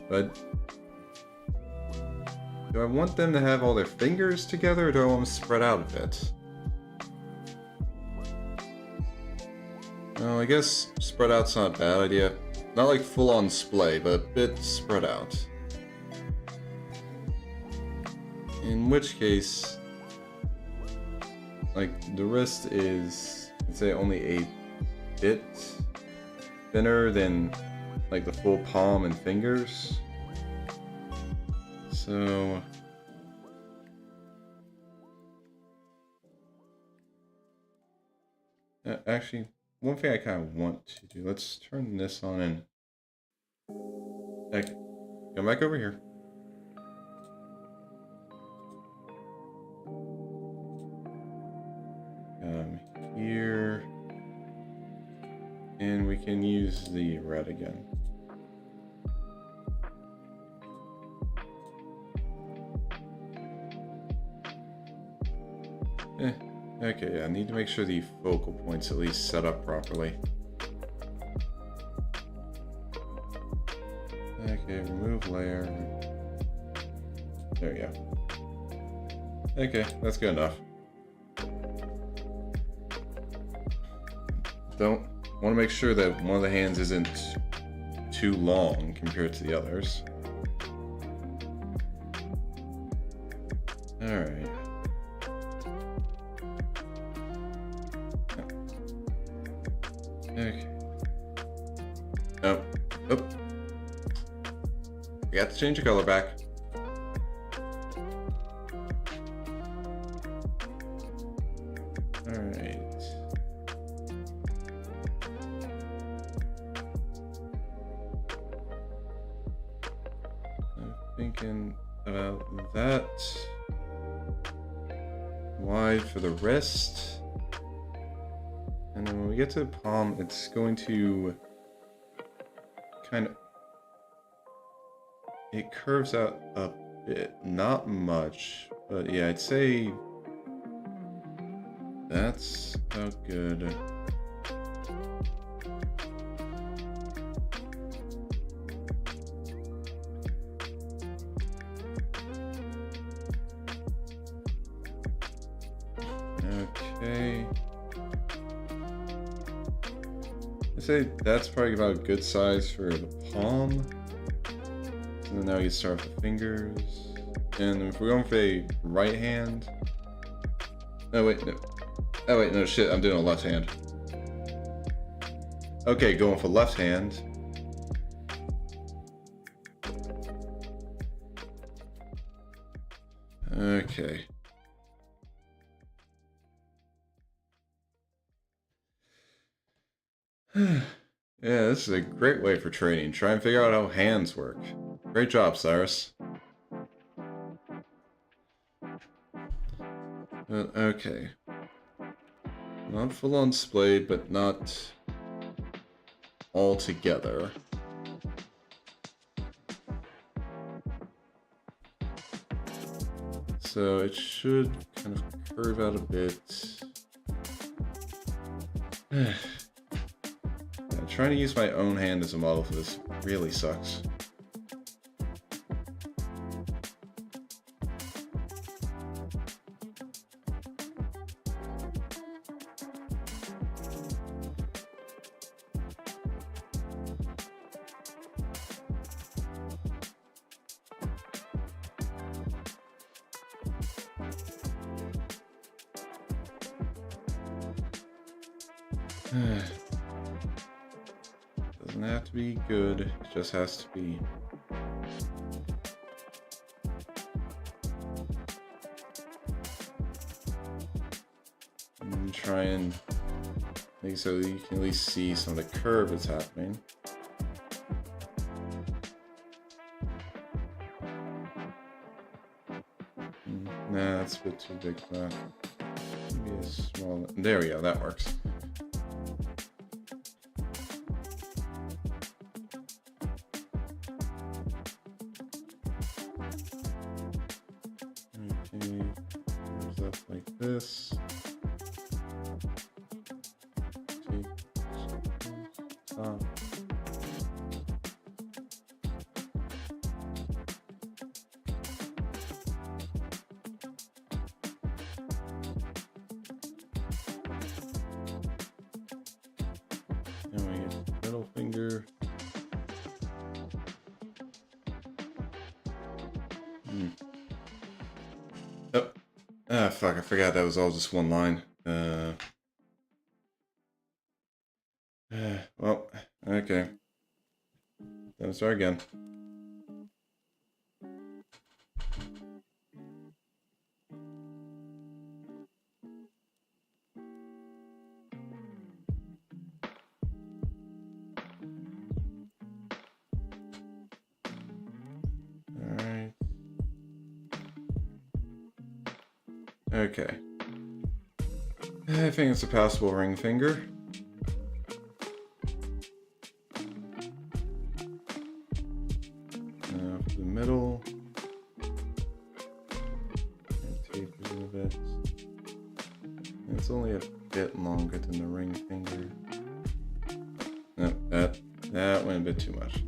But... do I want them to have all their fingers together, or do I want them spread out a bit? Well, I guess spread out's not a bad idea. Not like full-on splay, but a bit spread out. In which case, like, the wrist is, I'd say, only a bit thinner than, like, the full palm and fingers. So... actually, one thing I kind of want to do, let's turn this on and... Heck, come back over here. Here, and we can use the red again. Okay, yeah, I need to make sure the focal point's at least set up properly. Okay, remove layer. There we go. Okay, that's good enough. Don't want to make sure that one of the hands isn't too long compared to the others. Alright. Okay. Oh. Oh. We got to change the color back. Alright. Thinking about that. Wide for the wrist. And then when we get to the palm, it's going to kind of... it curves out a bit. Not much, but yeah, I'd say that's about good. Okay. say that's probably about a good size for the palm. And then now you start with the fingers. And if we're going for a right hand. Oh wait, no. Oh wait, no shit, I'm doing a left hand. Okay, going for left hand. Okay. Yeah, this is a great way for training. Try and figure out how hands work. Great job, Cyrus. Okay. Not full-on splayed, but not all together. So it should kind of curve out a bit. Trying to use my own hand as a model for this really sucks. Doesn't have to be good, it just has to be. And try and make so you can at least see some of the curve that's happening. Nah, that's a bit too big for that. Maybe a small. There we go, that works. Okay, comes up like this. Top. And we get the middle finger. Oh. Ah, fuck, I forgot that was all just one line. Well, okay. Let's start again. Alright. Okay. I think it's a passable ring finger. For the middle. And tapers a bit. It's only a bit longer than the ring finger. No, that went a bit too much.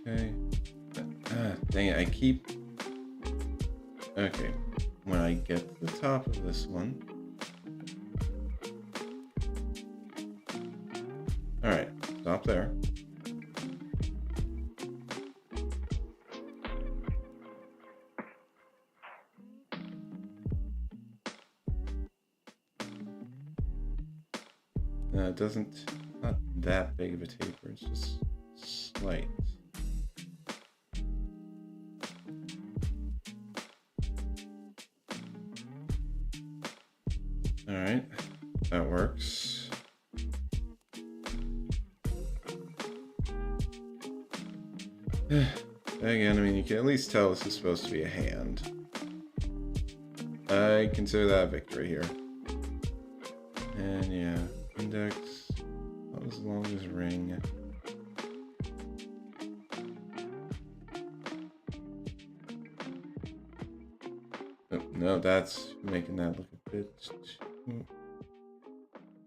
Okay. Dang it, I keep... Okay. When I get to the top of this one... Alright, stop there. No, it doesn't... Not that big of a taper, it's just slight. Alright, that works. Again, I mean, you can at least tell this is supposed to be a hand. I consider that a victory here. And yeah, index, not as long as ring. Oh, no, that's making that look a bit too...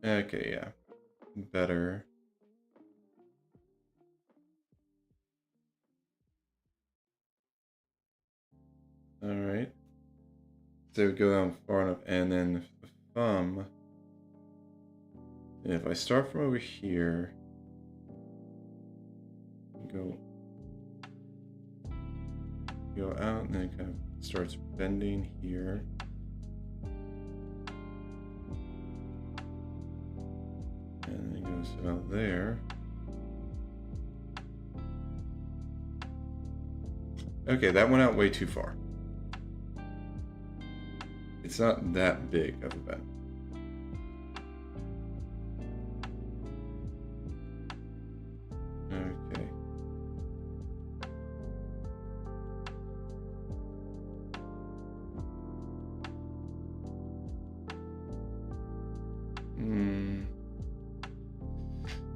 Okay, yeah, better. Alright. So it would go down far enough, and then the thumb. If I start from over here, go out, and then it kind of starts bending here. And then it goes about there. Okay, that went out way too far. It's not that big of a bend. Okay.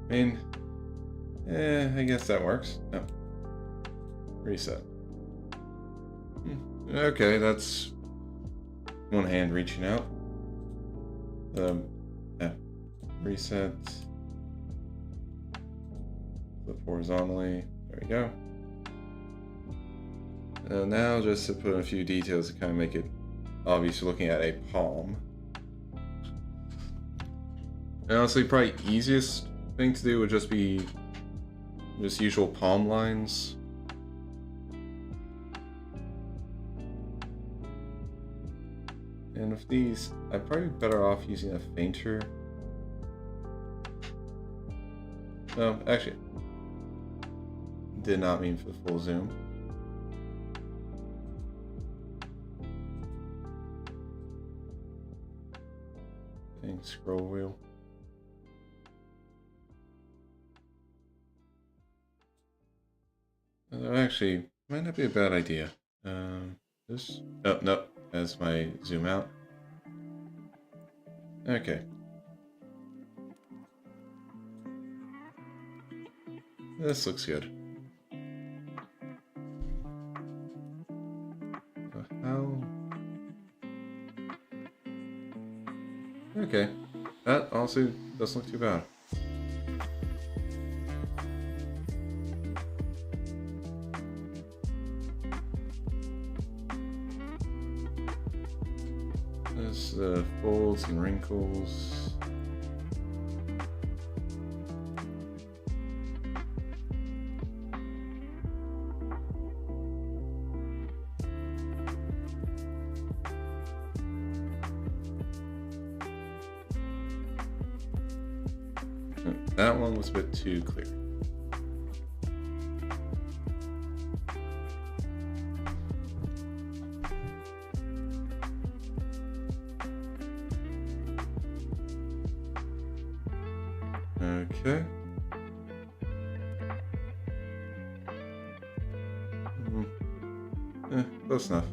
I mean, I guess that works. No. Reset. Okay, that's one hand reaching out. Reset. Flip horizontally. There we go. Now just to put in a few details to kind of make it obvious you're looking at a palm. And honestly, probably easiest thing to do would just be just usual palm lines. And with these, I'd probably be better off using a fainter. No, actually, did not mean for the full zoom. Dang, scroll wheel. Actually, might not be a bad idea. This? Oh, no, that's my zoom out. Okay. This looks good. How? Okay. That also doesn't look too bad. There's folds and wrinkles. That one was a bit too clear. Okay. Close enough.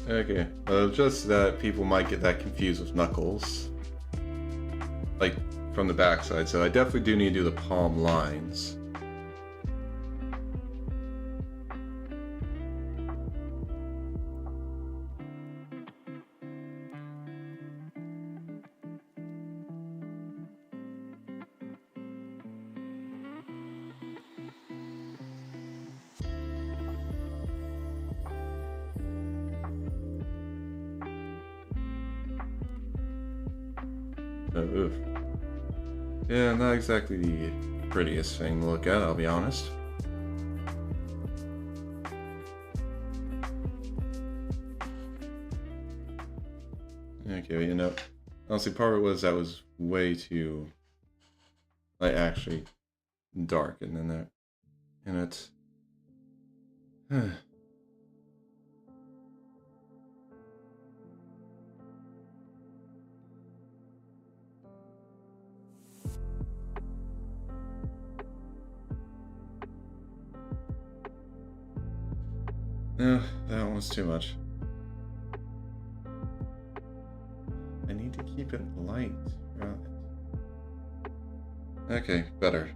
Okay, just that people might get that confused with Knuckles, like from the backside, so I definitely do need to do the palm lines. Oof. Yeah, not exactly the prettiest thing to look at, I'll be honest. Okay, you know, honestly, part of it was that was way too, like, actually dark, and then that, and it's, no, that one was too much. I need to keep it light. Right. Okay, better.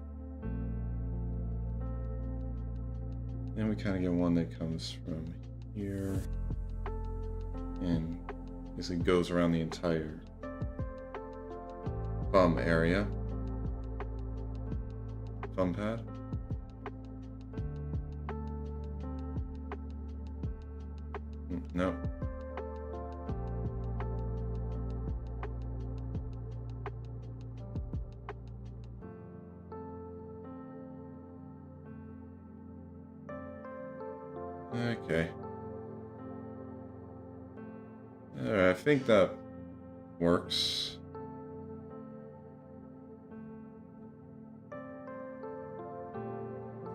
Then we kind of get one that comes from here and basically goes around the entire Thumb area. Thumb pad. No. Okay. Alright, I think that works.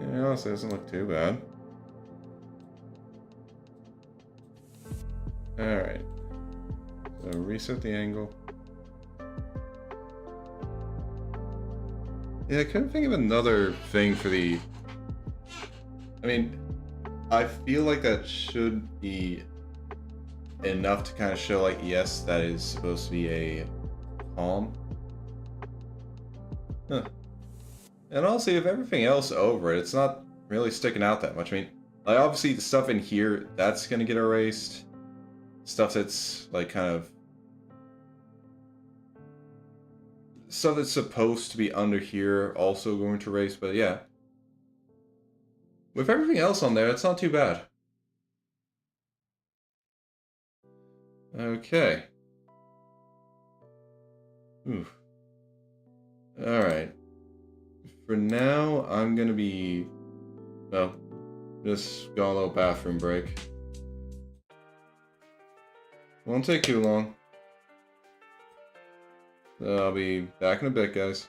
Yeah, honestly, it doesn't look too bad. Alright. So reset the angle. Yeah, I couldn't think of another thing for the... I mean, I feel like that should be enough to kind of show, like, yes, that is supposed to be a palm. Huh. And honestly, if everything else over it, it's not really sticking out that much. I mean, like, obviously the stuff in here, that's gonna get erased. Stuff that's, like, kind of... Stuff that's supposed to be under here also going to erase, but yeah. With everything else on there, it's not too bad. Okay. Oof. Alright. For now, I'm gonna be... well, just got a little bathroom break. Won't take too long. I'll be back in a bit, guys.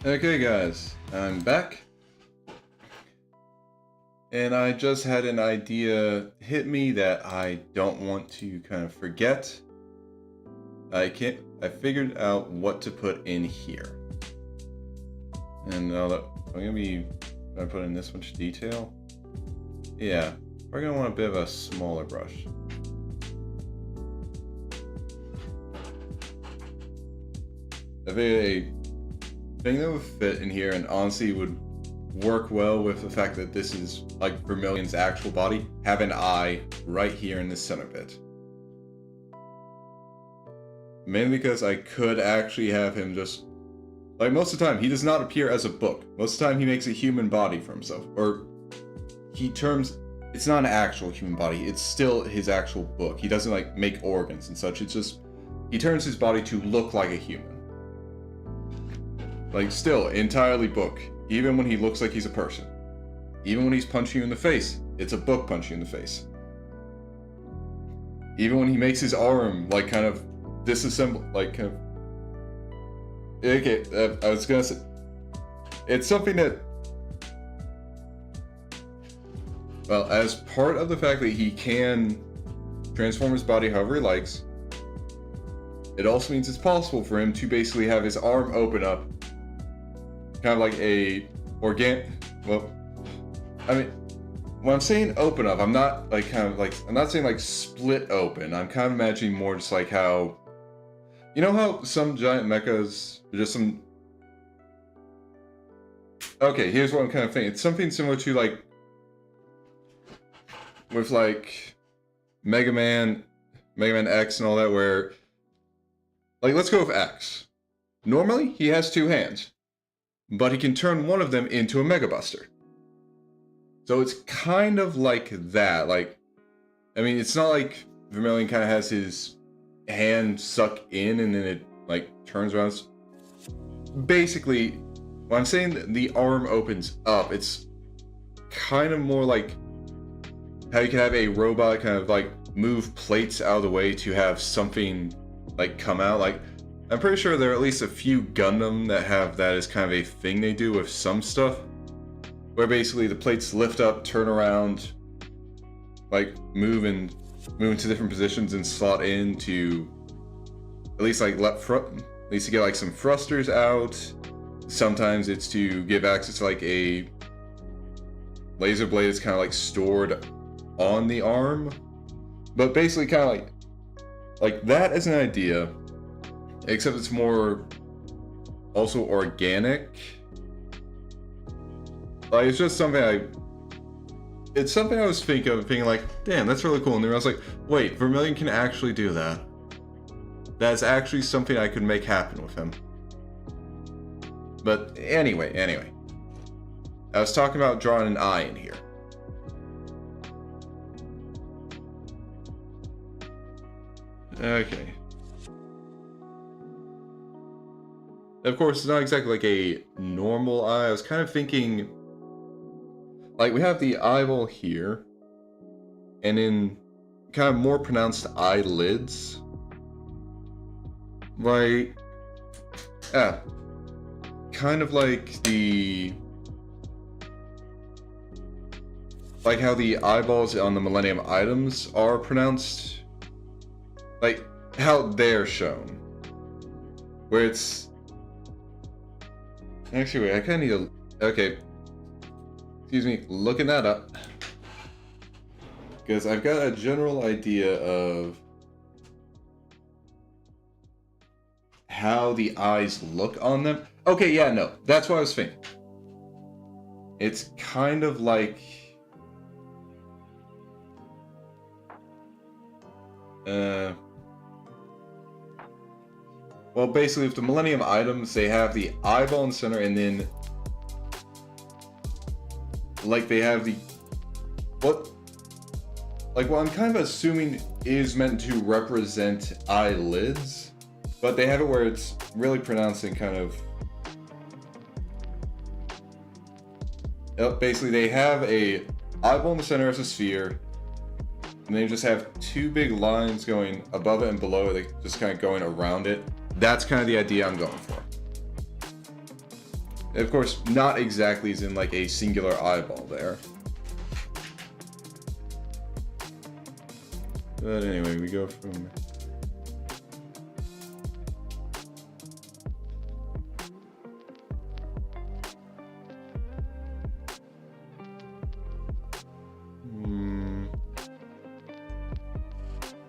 Okay guys, I'm back. And I just had an idea hit me that I don't want to kind of forget. I figured out what to put in here. And now that I'm gonna put in this much detail. Yeah, we're gonna want a bit of a smaller brush. I think a thing that would fit in here and honestly would work well with the fact that this is like Vermilion's actual body, have an eye right here in the center bit. Mainly because I could actually have him just, like most of the time, he does not appear as a book. Most of the time he makes a human body for himself. Or it's not an actual human body, it's still his actual book. He doesn't like make organs and such, it's just, he turns his body to look like a human. Like still, entirely book. Even when he looks like he's a person. Even when he's punching you in the face, it's a book punching you in the face. Even when he makes his arm like kind of disassemble, like kind of... Okay, I was gonna say... It's something that... Well, as part of the fact that he can transform his body however he likes, it also means it's possible for him to basically have his arm open up, kind of like a well, I mean, when I'm saying open up, I'm not like I'm not saying like split open. I'm kind of imagining more just like how, you know how some giant mechas are just some... Okay, here's what I'm kind of thinking. It's something similar to like, with like Mega Man X and all that, where, like, let's go with X. Normally, he has two hands, but he can turn one of them into a Mega Buster. So it's kind of like that. Like, I mean, it's not like Vermilion kind of has his hand suck in and then it like turns around. Basically, when I'm saying the arm opens up, it's kind of more like how you can have a robot kind of like move plates out of the way to have something like come out. Like, I'm pretty sure there are at least a few Gundam that have that as kind of a thing they do with some stuff, where basically the plates lift up, turn around, like move into different positions and slot into at least like at least to get like some thrusters out. Sometimes it's to give access to like a laser blade that's kind of like stored on the arm, but basically kind of like that as an idea, except it's more also organic. Like, it's just something it's something I was thinking like, damn, that's really cool. And then I was like, wait, Vermilion can actually do that. That's actually something I could make happen with him. But anyway. I was talking about drawing an eye in here. Okay. Of course, it's not exactly like a normal eye. I was kind of thinking, like, we have the eyeball here, and in kind of more pronounced eyelids. Like, kind of like like how the eyeballs on the Millennium items are pronounced, like how they're shown, where it's... Actually, wait, I kind of need to... Okay. Excuse me, looking that up. Because I've got a general idea of how the eyes look on them. Okay, yeah, no, that's what I was thinking. It's kind of like... Well, basically, with the Millennium items, they have the eyeball in the center, and then, like, they have the... What I'm kind of assuming is meant to represent eyelids, but they have it where it's really pronounced in kind of... Basically, they have a eyeball in the center as a sphere, and they just have two big lines going above it and below it, like just kind of going around it. That's kind of the idea I'm going for. And of course, not exactly as in like a singular eyeball there. But anyway, we go from...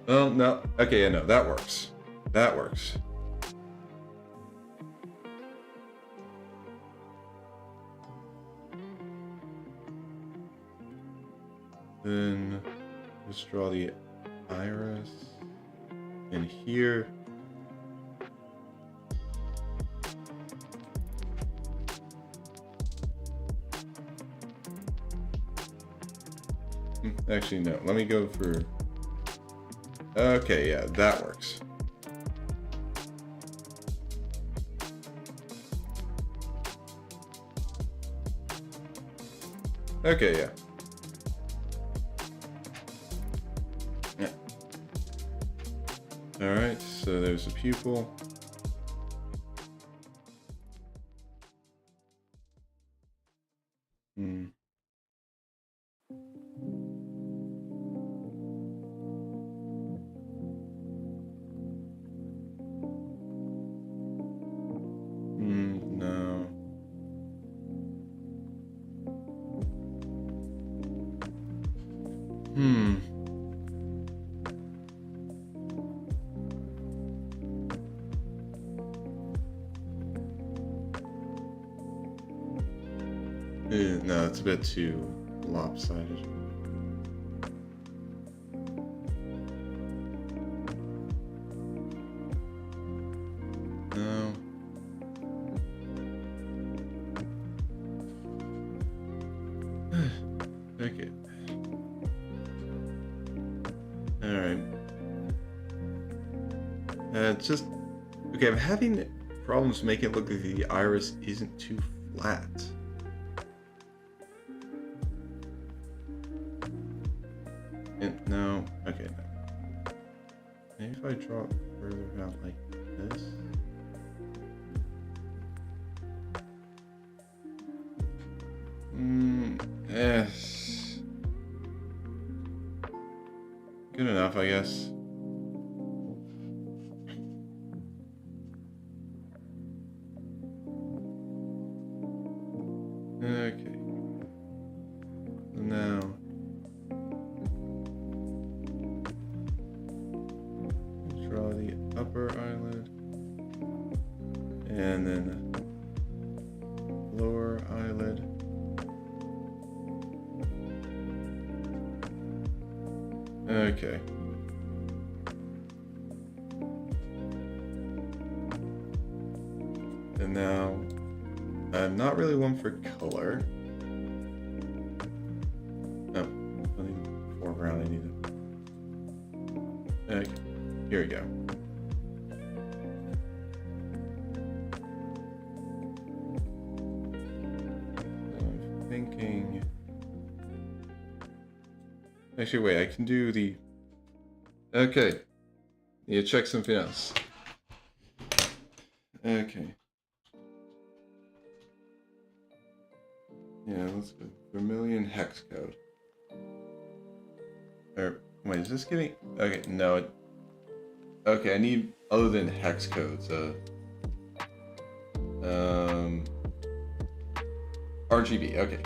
Oh, no. Okay, yeah, no, that works. That works. Then let's draw the iris in here. Actually, no. Let me go for... Okay, yeah, that works. Okay, yeah. Yeah. Alright, so there's a pupil. No. No, it's a bit too lopsided. No. Okay. Alright. Just... Okay, I'm having problems making it look like the iris isn't too flat. No. Okay, no. Maybe if I draw it further out like this. Yes. Good enough, I guess. Okay. Now. Draw the upper eyelid. And then lower eyelid. Okay. And now, I'm not really one for color. Oh, I need foreground. I need it. Okay, here we go. I'm thinking. Actually, wait, I can do the... Okay. Need to check something else. Okay. Yeah, let's go. Vermilion hex code. Or, wait, is this getting... Okay, no. Okay, I need other than hex codes. RGB, okay.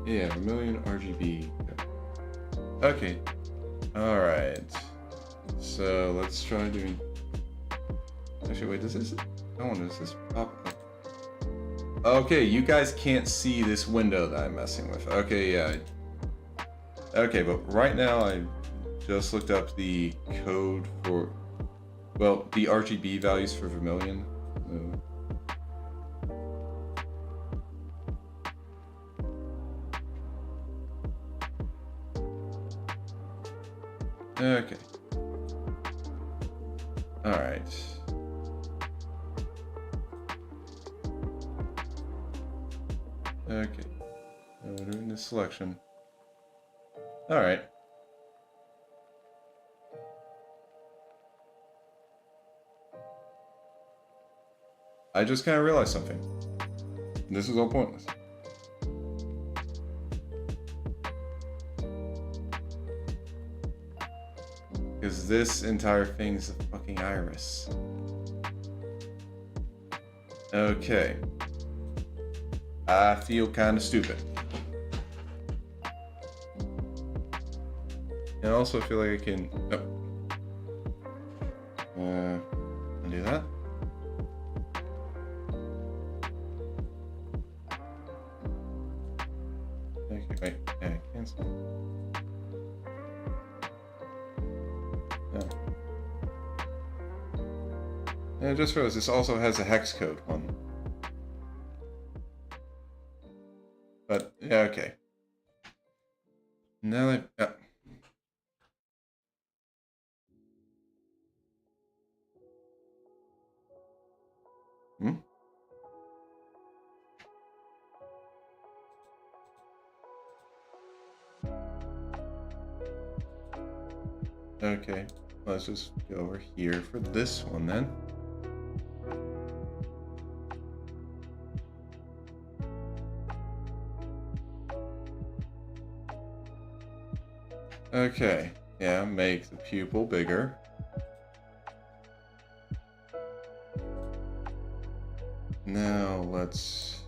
Yeah, Vermilion RGB. Okay. Alright. So let's try doing... Actually, wait, does this... Oh, does this pop up? Okay, you guys can't see this window that I'm messing with. Okay, yeah. Okay, but right now I just looked up the code for... Well, the RGB values for Vermilion. Okay. Alright. Okay. We're doing the selection. Alright. I just kind of realized something. This is all pointless. Because this entire thing is a fucking iris. Okay. I feel kind of stupid. And I also feel like I can... undo that. Okay, wait. Yeah, cancel. No. Yeah, I just realized this also has a hex code one. But, yeah, okay. Now I... Hmm? Okay, let's just go over here for this one then. Okay, yeah, make the pupil bigger. Now let's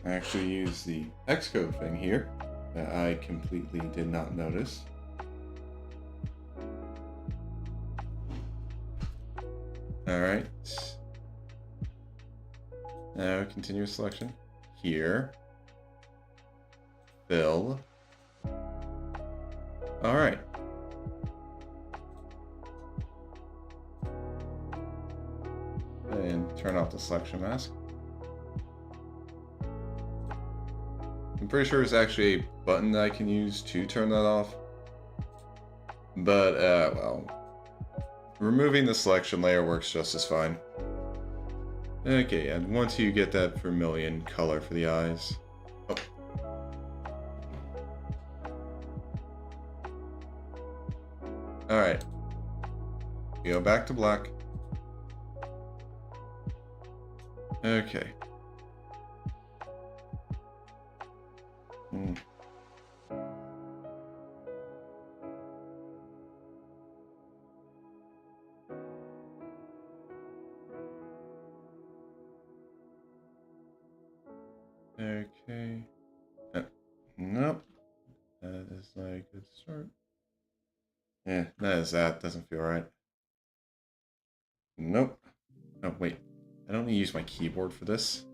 actually use the hex code thing here that I completely did not notice. Alright. Now continue selection. Here. Fill. Alright. And turn off the selection mask. I'm pretty sure there's actually a button that I can use to turn that off. But, well, removing the selection layer works just as fine. Okay, and once you get that vermilion color for the eyes... Oh. Alright. Go back to black. Okay. Okay. Nope. That is not a good start. Yeah, that doesn't feel right. Nope. Oh, wait. I don't need to use my keyboard for this.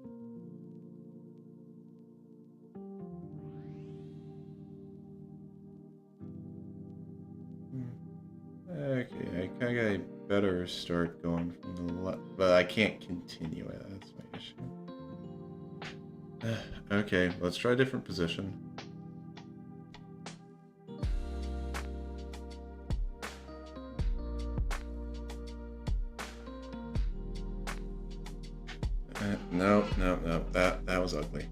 Okay, I kind of got a better start going from the left, but I can't continue it. That's my issue. Okay, let's try a different position. No, that was ugly.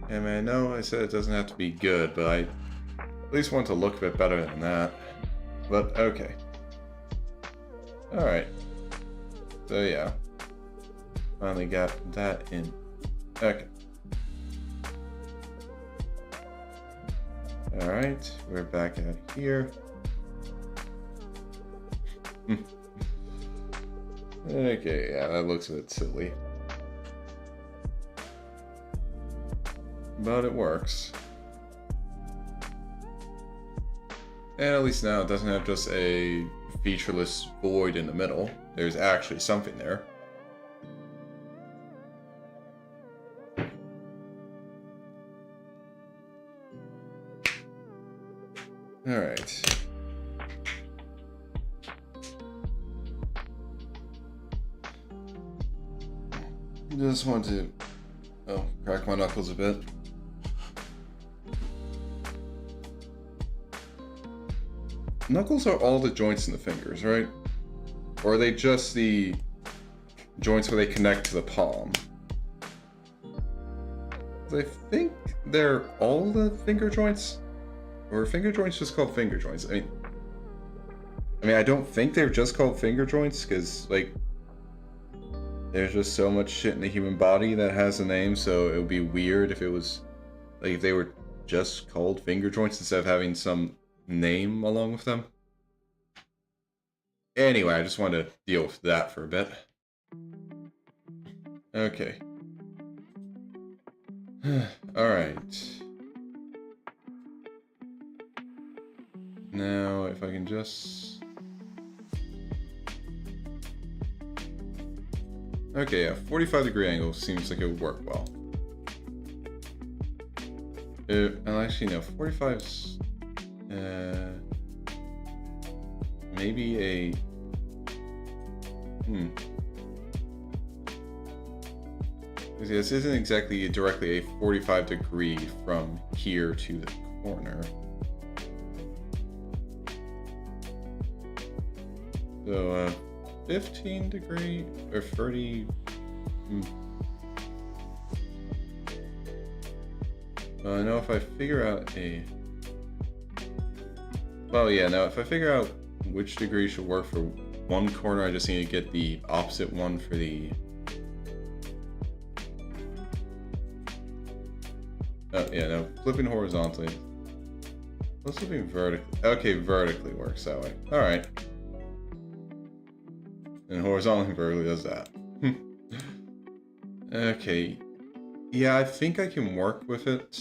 I mean, I know I said it doesn't have to be good, but I at least want to look a bit better than that. But, okay. Alright. So, yeah. Finally got that in. Okay. Alright, we're back out here. Okay, yeah, that looks a bit silly. But it works. And at least now it doesn't have just a featureless void in the middle. There's actually something there. Alright. Just want to crack my knuckles a bit. Knuckles are all the joints in the fingers, right? Or are they just the joints where they connect to the palm? I think they're all the finger joints? Or are finger joints just called finger joints? I mean, I don't think they're just called finger joints, because, like, there's just so much shit in the human body that has a name, so it would be weird if it was, like, if they were just called finger joints instead of having some name along with them. Anyway, I just wanted to deal with that for a bit. Okay. Alright. Now, if I can just... Okay, yeah, 45-degree angle seems like it would work well. And actually, no, 45's... maybe a... This isn't exactly directly a 45-degree from here to the corner. So, 15-degree or 30... I know if I figure out a... Well, yeah, now if I figure out which degree should work for one corner, I just need to get the opposite one for the... Oh, yeah, no, flipping horizontally. Let's flipping vertically. Okay, vertically works that way. Alright. And horizontally and vertically does that. Okay. Yeah, I think I can work with it.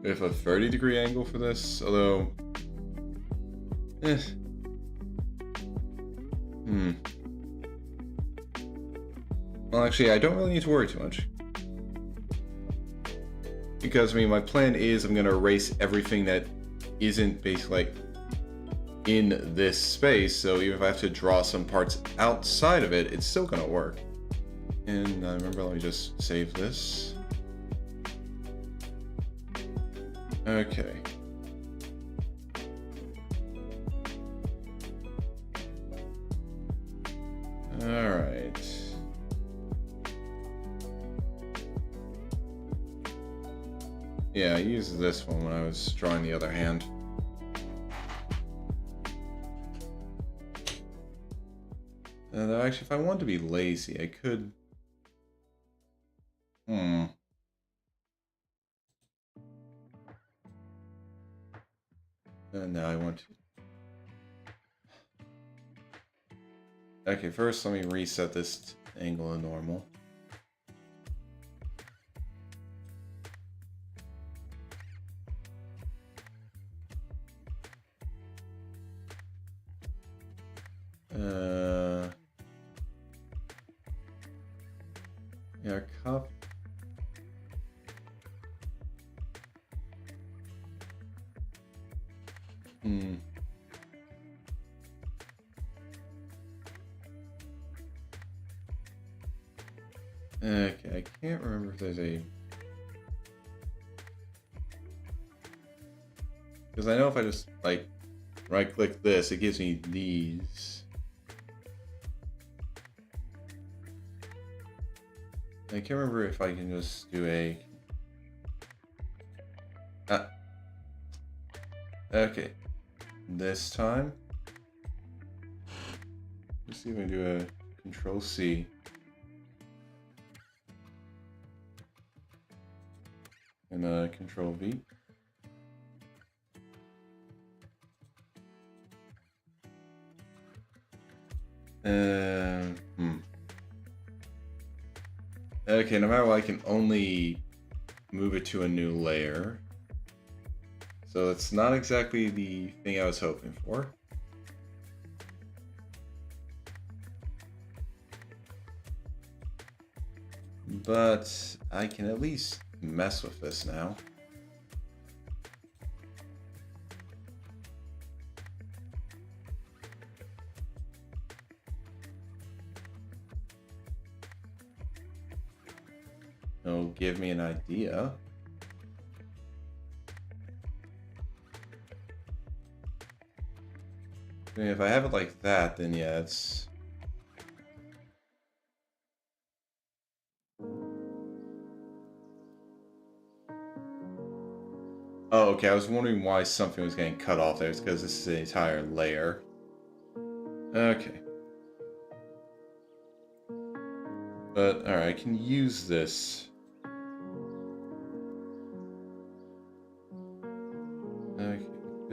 With a 30-degree angle for this, although... Well, actually, I don't really need to worry too much. Because, I mean, my plan is I'm going to erase everything that isn't basically, like, in this space, so even if I have to draw some parts outside of it, it's still going to work. And remember, let me just save this. Okay. Alright. Yeah, I used this one when I was drawing the other hand. Though actually, if I wanted to be lazy, I could... And now I want to... Okay, first let me reset this angle to normal. Yeah, cup. Okay, I can't remember if there's a... Because I know if I just, like, right-click this, it gives me these. I can't remember if I can just do a... Okay. This time. Let's see if I can do a Control-C. And Control-V. Okay, no matter what, I can only move it to a new layer. So it's not exactly the thing I was hoping for. But I can at least mess with this now. It'll give me an idea. I mean, if I have it like that, then yeah, it's... Oh, okay, I was wondering why something was getting cut off there. It's because this is an entire layer. Okay. But, alright, I can use this.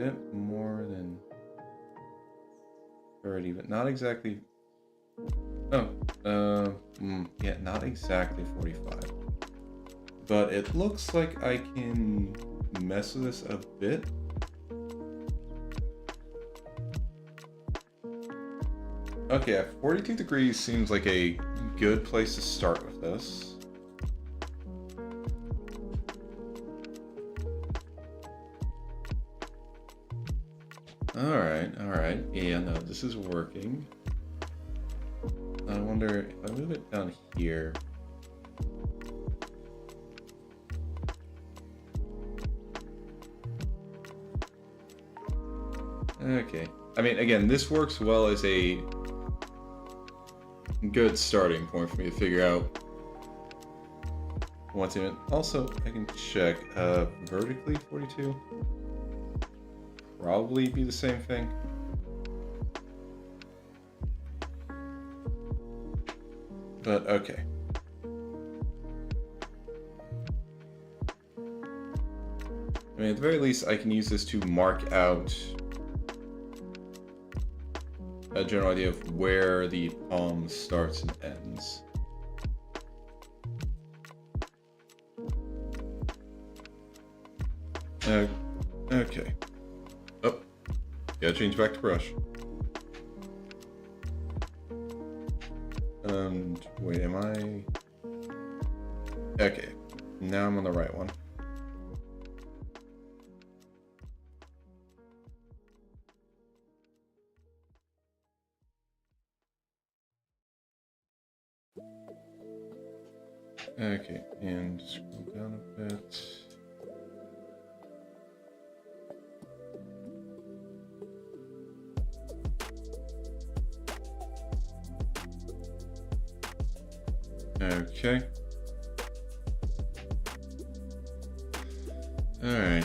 bit more than 30, but not exactly. Oh, yeah, not exactly 45. But it looks like I can mess with this a bit. Okay, 42 degrees seems like a good place to start with this. Alright. Yeah, no, this is working. I wonder if I move it down here. Okay. I mean, again, this works well as a good starting point for me to figure out what's in it. Also, I can check vertically 42. Probably be the same thing. But okay. I mean, at the very least, I can use this to mark out a general idea of where the poem starts and ends. Okay. Oh, gotta change back to brush. Wait, am I? Okay, now I'm on the right one. Okay, and scroll down a bit. Okay. Alright.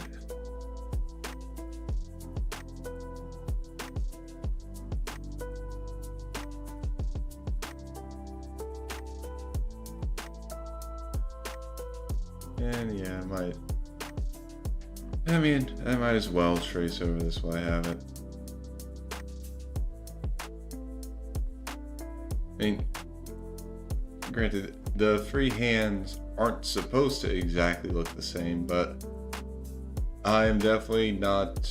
And yeah, I might as well trace over this while I have it. I mean, granted, the three hands aren't supposed to exactly look the same, but I am definitely not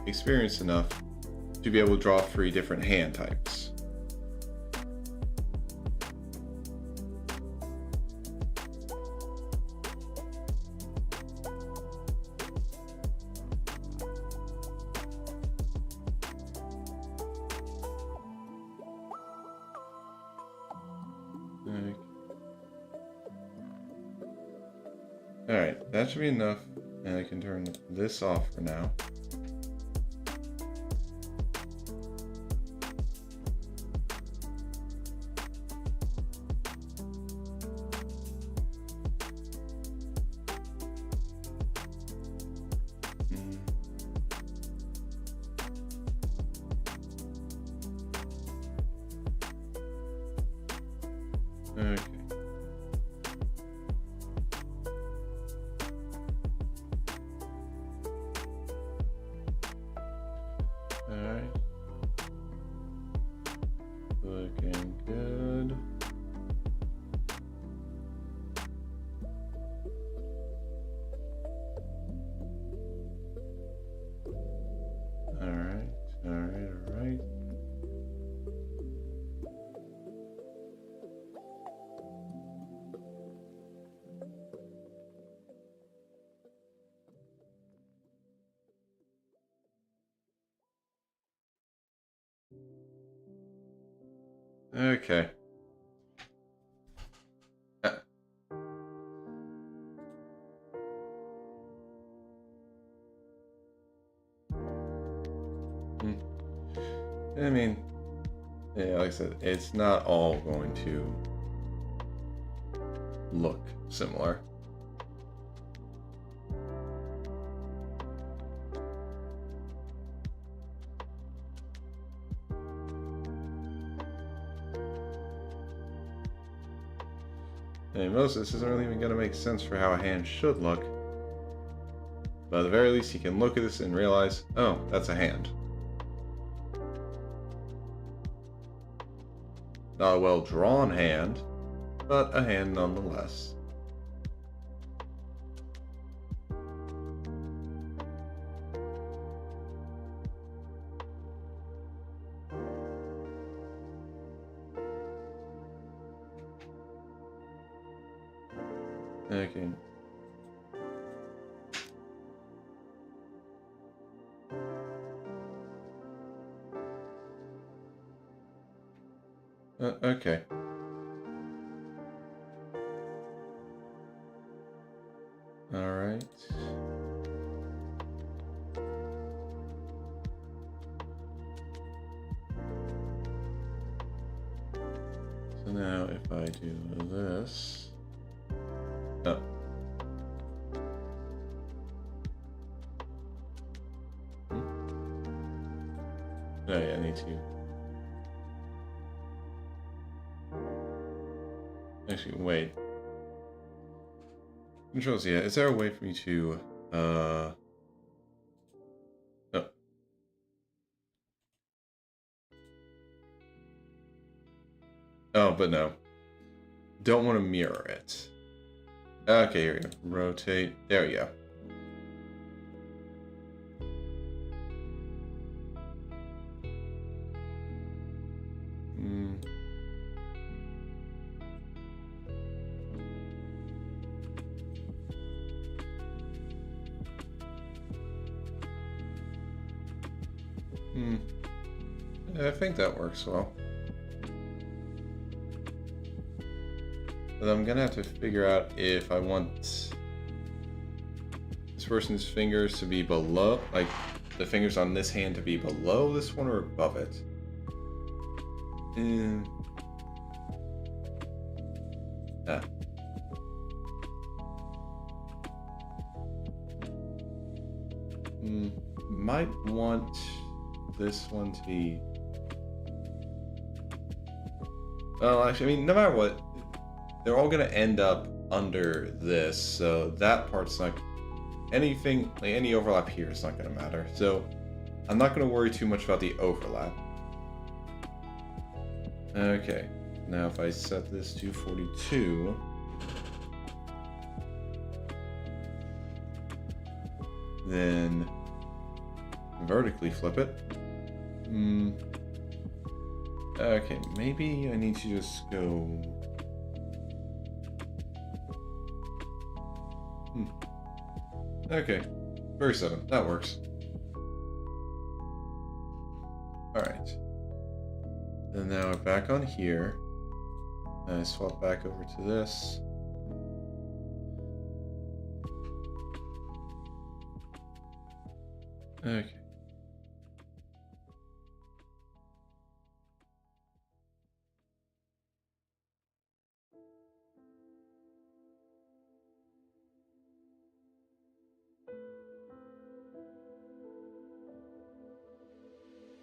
experienced enough to be able to draw three different hand types. Alright, that should be enough, and I can turn this off for now. Okay. Alright. Looking good. Alright. Okay. I mean, yeah, like I said, it's not all going to look similar. I mean, most of this isn't really even going to make sense for how a hand should look. But at the very least, you can look at this and realize, oh, that's a hand. Not a well-drawn hand, but a hand nonetheless. Okay. Okay. All right. So now if I do this, oh. Oh yeah, I need to. Actually, wait. Controls, yeah. Is there a way for me to, oh. Oh, but no. Don't want to mirror it. Okay, here we go. Rotate. There we go. I think that works well. But I'm gonna have to figure out if I want this person's fingers to be below, like the fingers on this hand to be below this one or above it. Might want this one to be. Well, actually, I mean, no matter what, they're all gonna end up under this, so that part's not anything. Like any overlap here is not gonna matter. So I'm not gonna worry too much about the overlap. Okay, now if I set this to 42. Then vertically flip it. Okay, maybe I need to just go. Okay, 37. That works. Alright. And now we're back on here. I swap back over to this. Okay.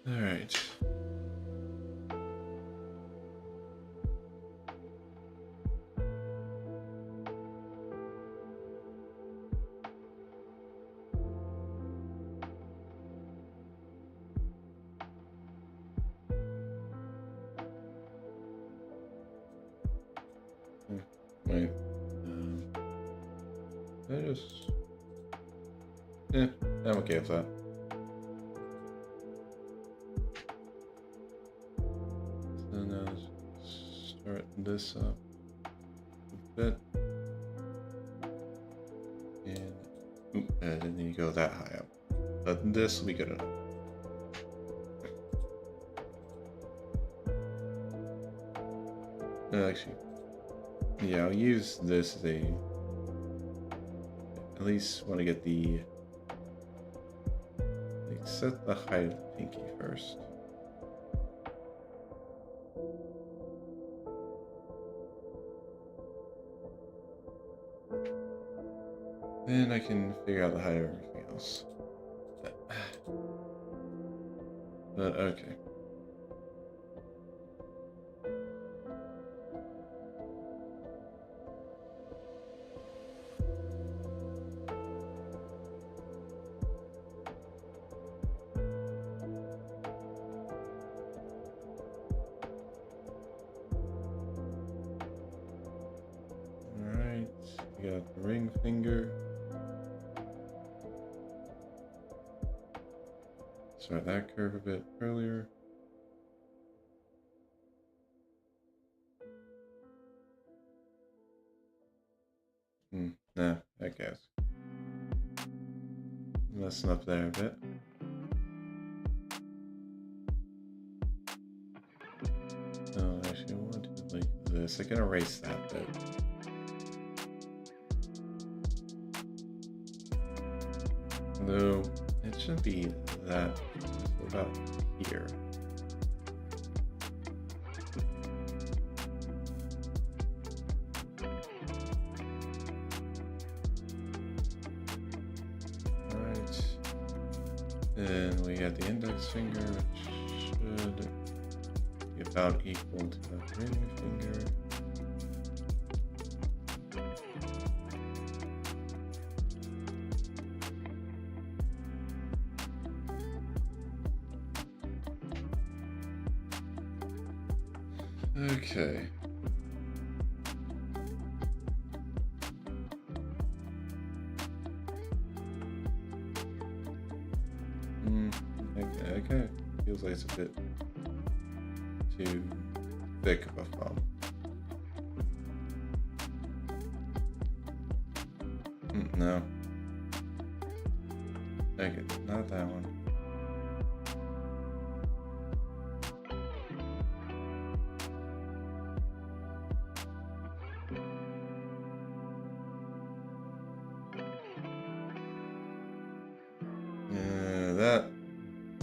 All right. Wait. I just. Yeah, I'm okay with that. So now let's start this up a bit. And I didn't need to go that high up. But this will be good enough. Actually, yeah, I'll use this as a. At least want to get the. Like, set the height of the pinky first. Then I can figure out the height of everything else. But okay. We got the ring finger. Start that curve a bit earlier. Nah, I guess. Messing up there a bit. No, actually, I want to do like this. I can erase that bit. Though, it shouldn't be that. What about here? Alright. Then we got the index finger, which should be about equal to the ring finger. Okay. Okay. Feels like it's a bit too thick of a thumb. No. Okay, not that one.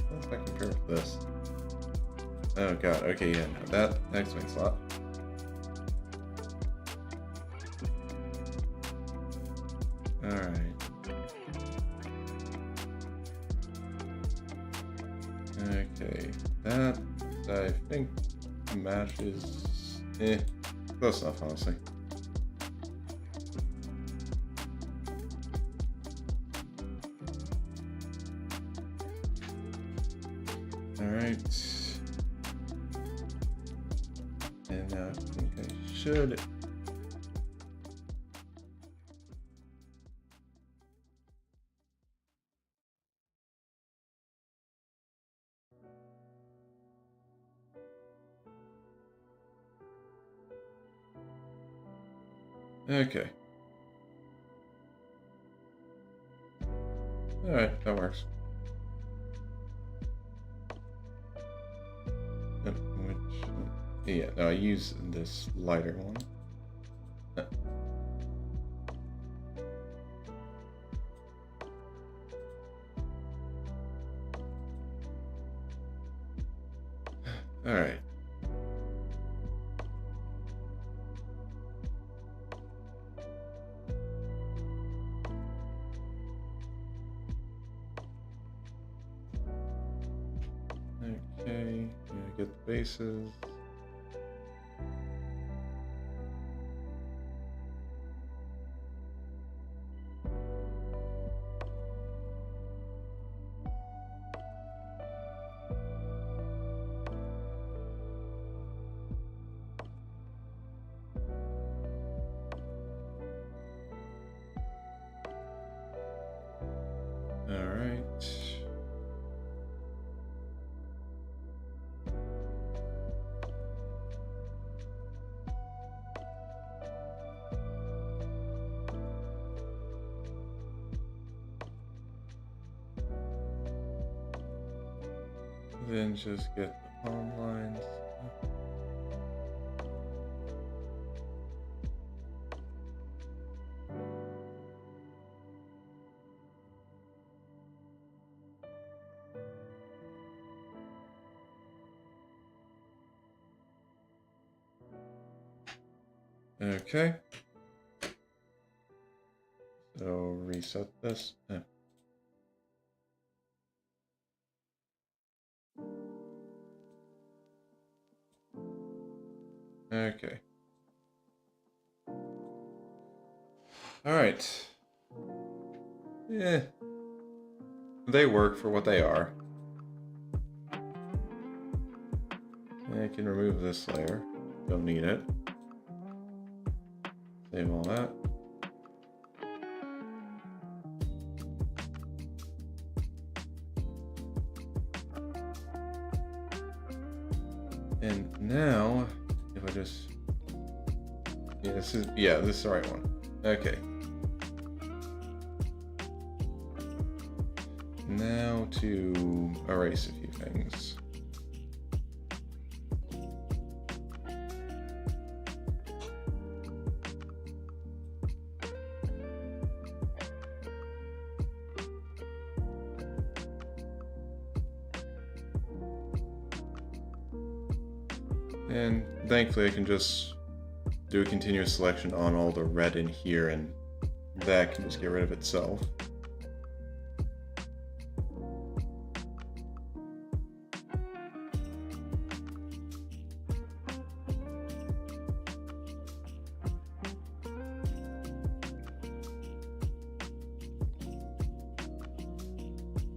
That's not compared to this. Oh god, okay, yeah, no, that explains a lot. Alright. Okay, that I think matches. Close enough, honestly. Alright. And now I think I should. Okay. Alright, that works. Yeah, no, I use this lighter one. Alright. Okay, get the bases. Alright. Then just get the palm lines. Okay. So reset this. Okay. All right. Yeah. They work for what they are. I can remove this layer. Don't need it. Save all that. And now, if I just... Yeah, this is the right one. Okay. Now to erase a few things. And thankfully I can just do a continuous selection on all the red in here, and that can just get rid of itself.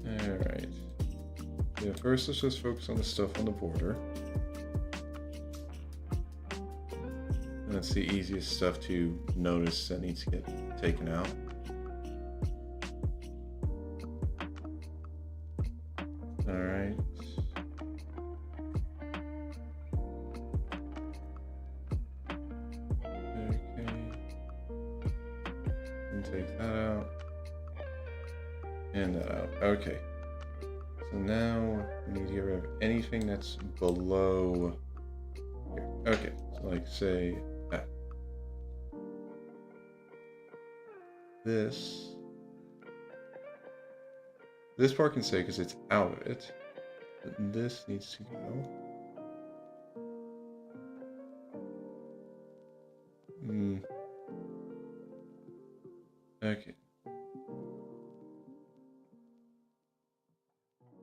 Alright. Yeah, first let's just focus on the stuff on the border. That's the easiest stuff to notice that needs to get taken out. Alright. Okay. And take that out. And that out. Okay. So now we need to get rid of anything that's below here. Okay. So like say that. This part can stay because it's out of it. But this needs to go. Okay.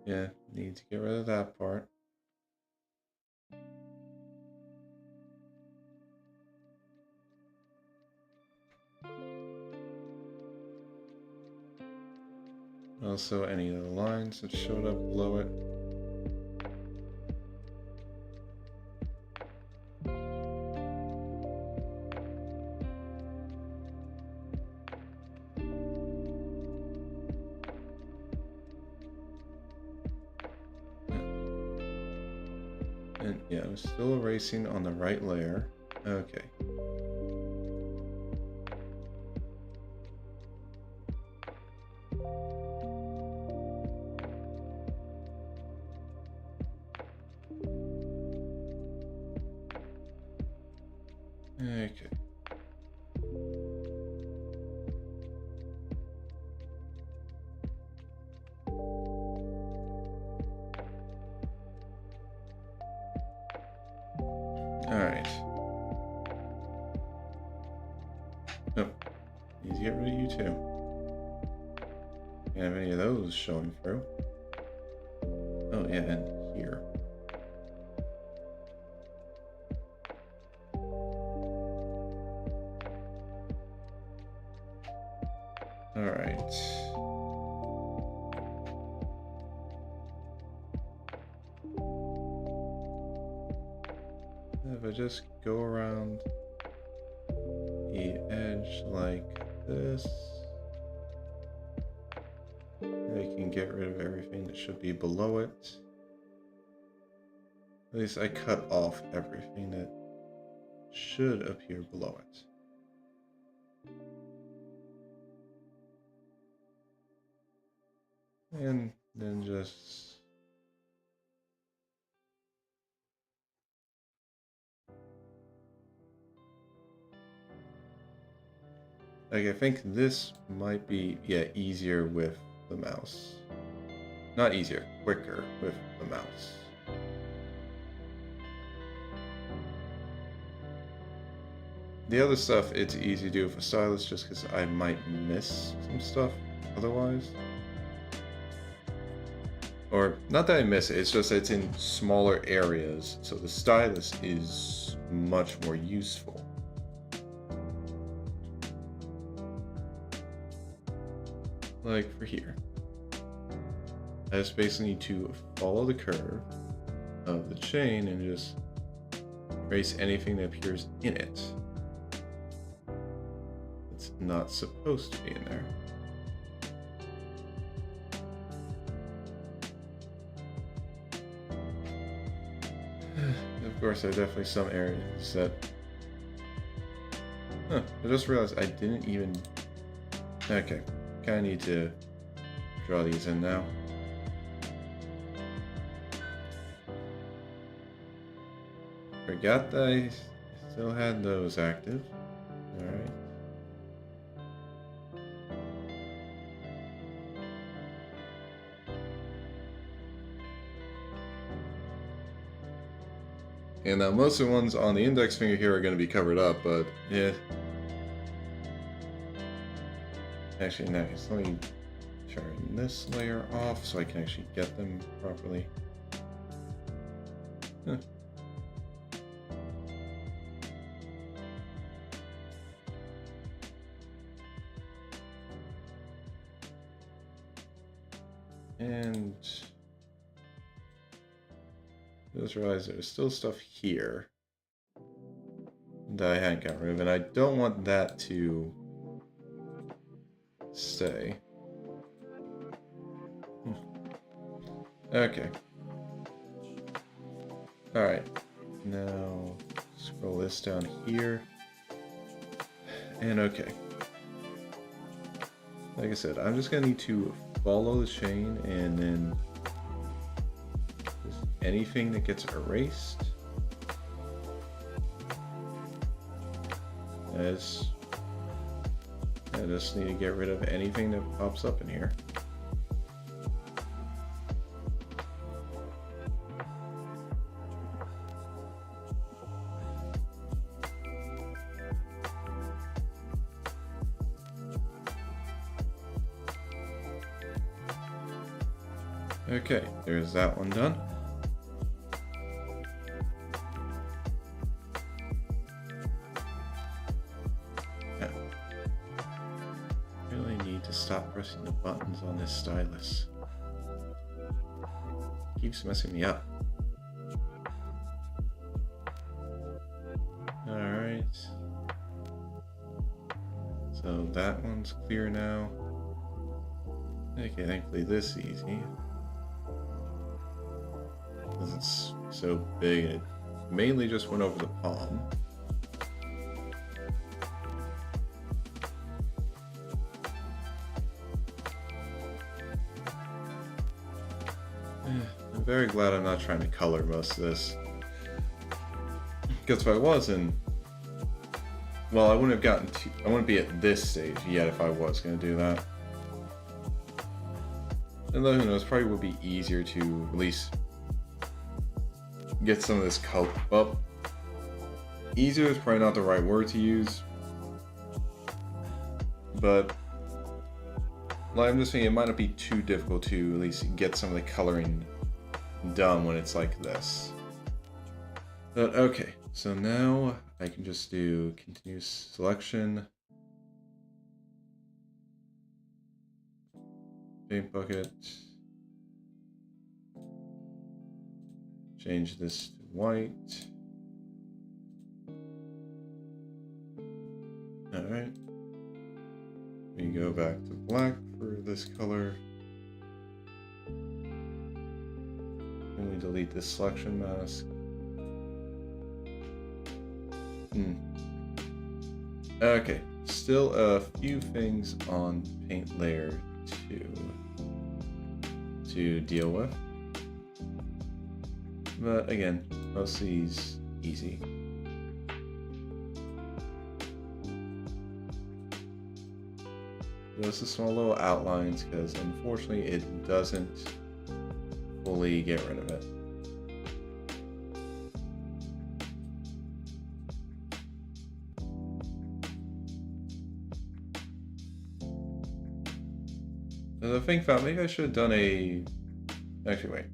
Yeah, need to get rid of that part. Also, any of the lines that showed up below it. And yeah, I'm still erasing on the right layer. Okay. Okay. Alright. Oh, need to get rid of you too. Can't have any of those showing through. Oh yeah, and here. Alright. If I just go around the edge like this, I can get rid of everything that should be below it. At least I cut off everything that should appear below it. And then just... like, I think this might be, easier with the mouse. Not easier, quicker with the mouse. The other stuff, it's easy to do with a stylus just because I might miss some stuff otherwise. Or, not that I miss it, it's just that it's in smaller areas, so the stylus is much more useful. Like for here. I just basically need to follow the curve of the chain and just trace anything that appears in it. It's not supposed to be in there. Of course, there are definitely some areas that... Huh, I just realized I didn't even... Okay, kinda need to draw these in now. Forgot that I still had those active. Alright. And now most of the ones on the index finger here are going to be covered up, but yeah. Actually, nice. Let me turn this layer off so I can actually get them properly. Huh. And I just realized there's still stuff here that I hadn't gotten rid of, and I don't want that to stay. Okay. Alright. Now scroll this down here. And okay. Like I said, I'm just gonna need to follow the chain, and then just anything that gets erased I just need to get rid of anything that pops up in here. Okay, there's that one done. Now, I really need to stop pressing the buttons on this stylus. It keeps messing me up. Alright. So that one's clear now. Okay, thankfully this is easy. It's so big, it mainly just went over the palm. I'm very glad I'm not trying to color most of this. Because if I was well, I wouldn't have gotten to, I wouldn't be at this stage yet if I was going to do that. And then who knows, probably would be easier to at least get some of this color up. Easier is probably not the right word to use, but like, I'm just saying it might not be too difficult to at least get some of the coloring done when it's like this. But okay, so now I can just do continuous selection, paint bucket, change this to white. Alright. We go back to black for this color. And we delete this selection mask. Okay, still a few things on paint layer 2 to deal with. But again, most of these easy. Those are small little outlines because unfortunately it doesn't fully get rid of it. The thing found, maybe I should have done a... Actually, wait.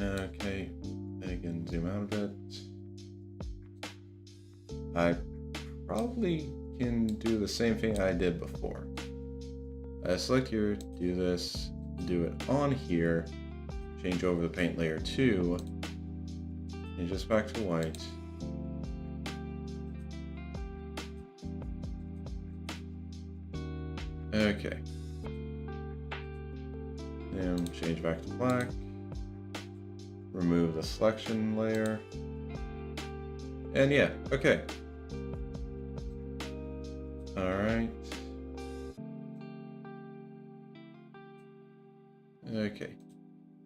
Okay, then again, zoom out a bit. I probably can do the same thing I did before. I select here, do this, do it on here, change over the paint layer 2, and just back to white. Okay. Then change back to black. remove the selection layer. And yeah, okay. Alright. Okay.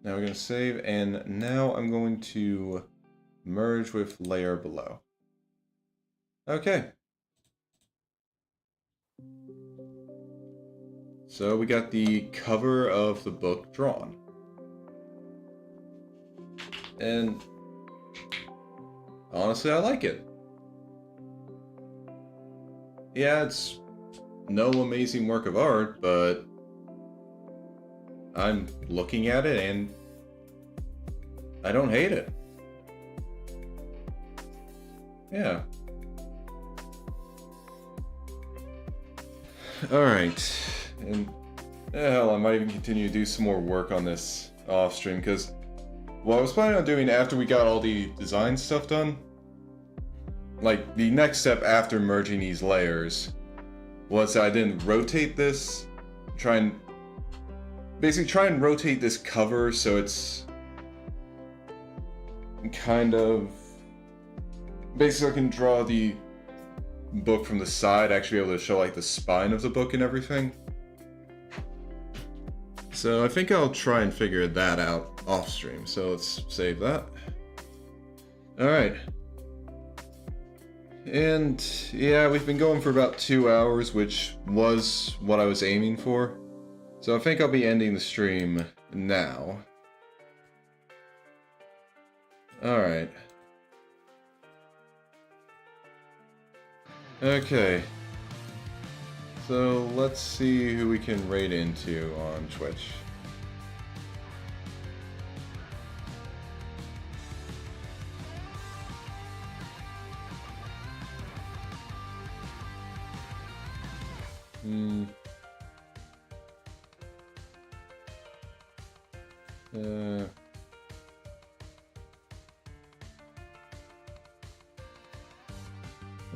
Now we're going to save, and now I'm going to merge with layer below. Okay. So we got the cover of the book drawn. And honestly, I like it. Yeah, it's no amazing work of art, but I'm looking at it and I don't hate it. Yeah. Alright. And hell, I might even continue to do some more work on this off stream, because what I was planning on doing after we got all the design stuff done, like the next step after merging these layers, was I didn't rotate this, basically try and rotate this cover so it's kind of, basically I can draw the book from the side, actually be able to show like the spine of the book and everything. So I think I'll try and figure that out off stream. So let's save that. Alright. And yeah, we've been going for about 2 hours, which was what I was aiming for. So I think I'll be ending the stream now. Alright. Okay. So let's see who we can raid into on Twitch.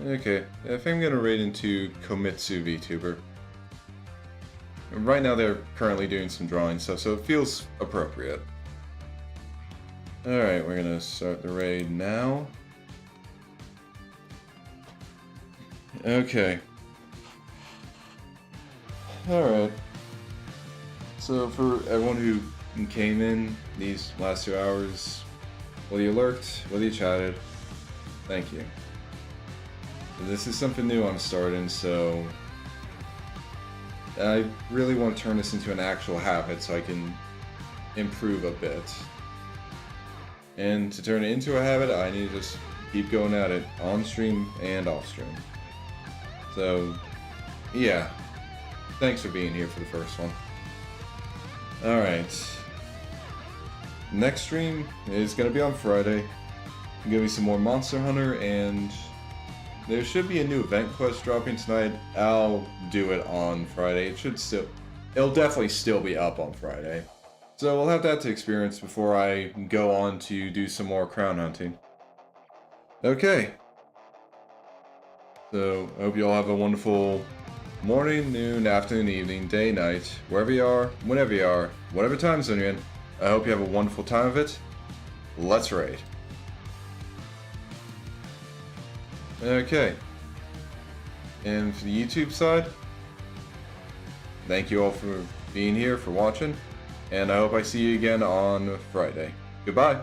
Okay, I think I'm gonna raid into PNGTuber. Right now they're currently doing some drawing stuff, so it feels appropriate. Alright, we're gonna start the raid now. Okay. Alright. So for everyone who came in these last 2 hours, whether you lurked, whether you chatted, thank you. This is something new I'm starting, so I really want to turn this into an actual habit so I can improve a bit. And to turn it into a habit, I need to just keep going at it on stream and off stream. So, yeah. Thanks for being here for the first one. Alright. Next stream is going to be on Friday. Going to be some more Monster Hunter, and there should be a new event quest dropping tonight. I'll do it on Friday. It'll definitely still be up on Friday. So we'll have that to experience before I go on to do some more crown hunting. Okay. So, I hope you all have a wonderful morning, noon, afternoon, evening, day, night, wherever you are, whenever you are, whatever time zone you're in. I hope you have a wonderful time of it. Let's raid. Okay. And for the YouTube side, thank you all for being here, for watching, and I hope I see you again on Friday. Goodbye.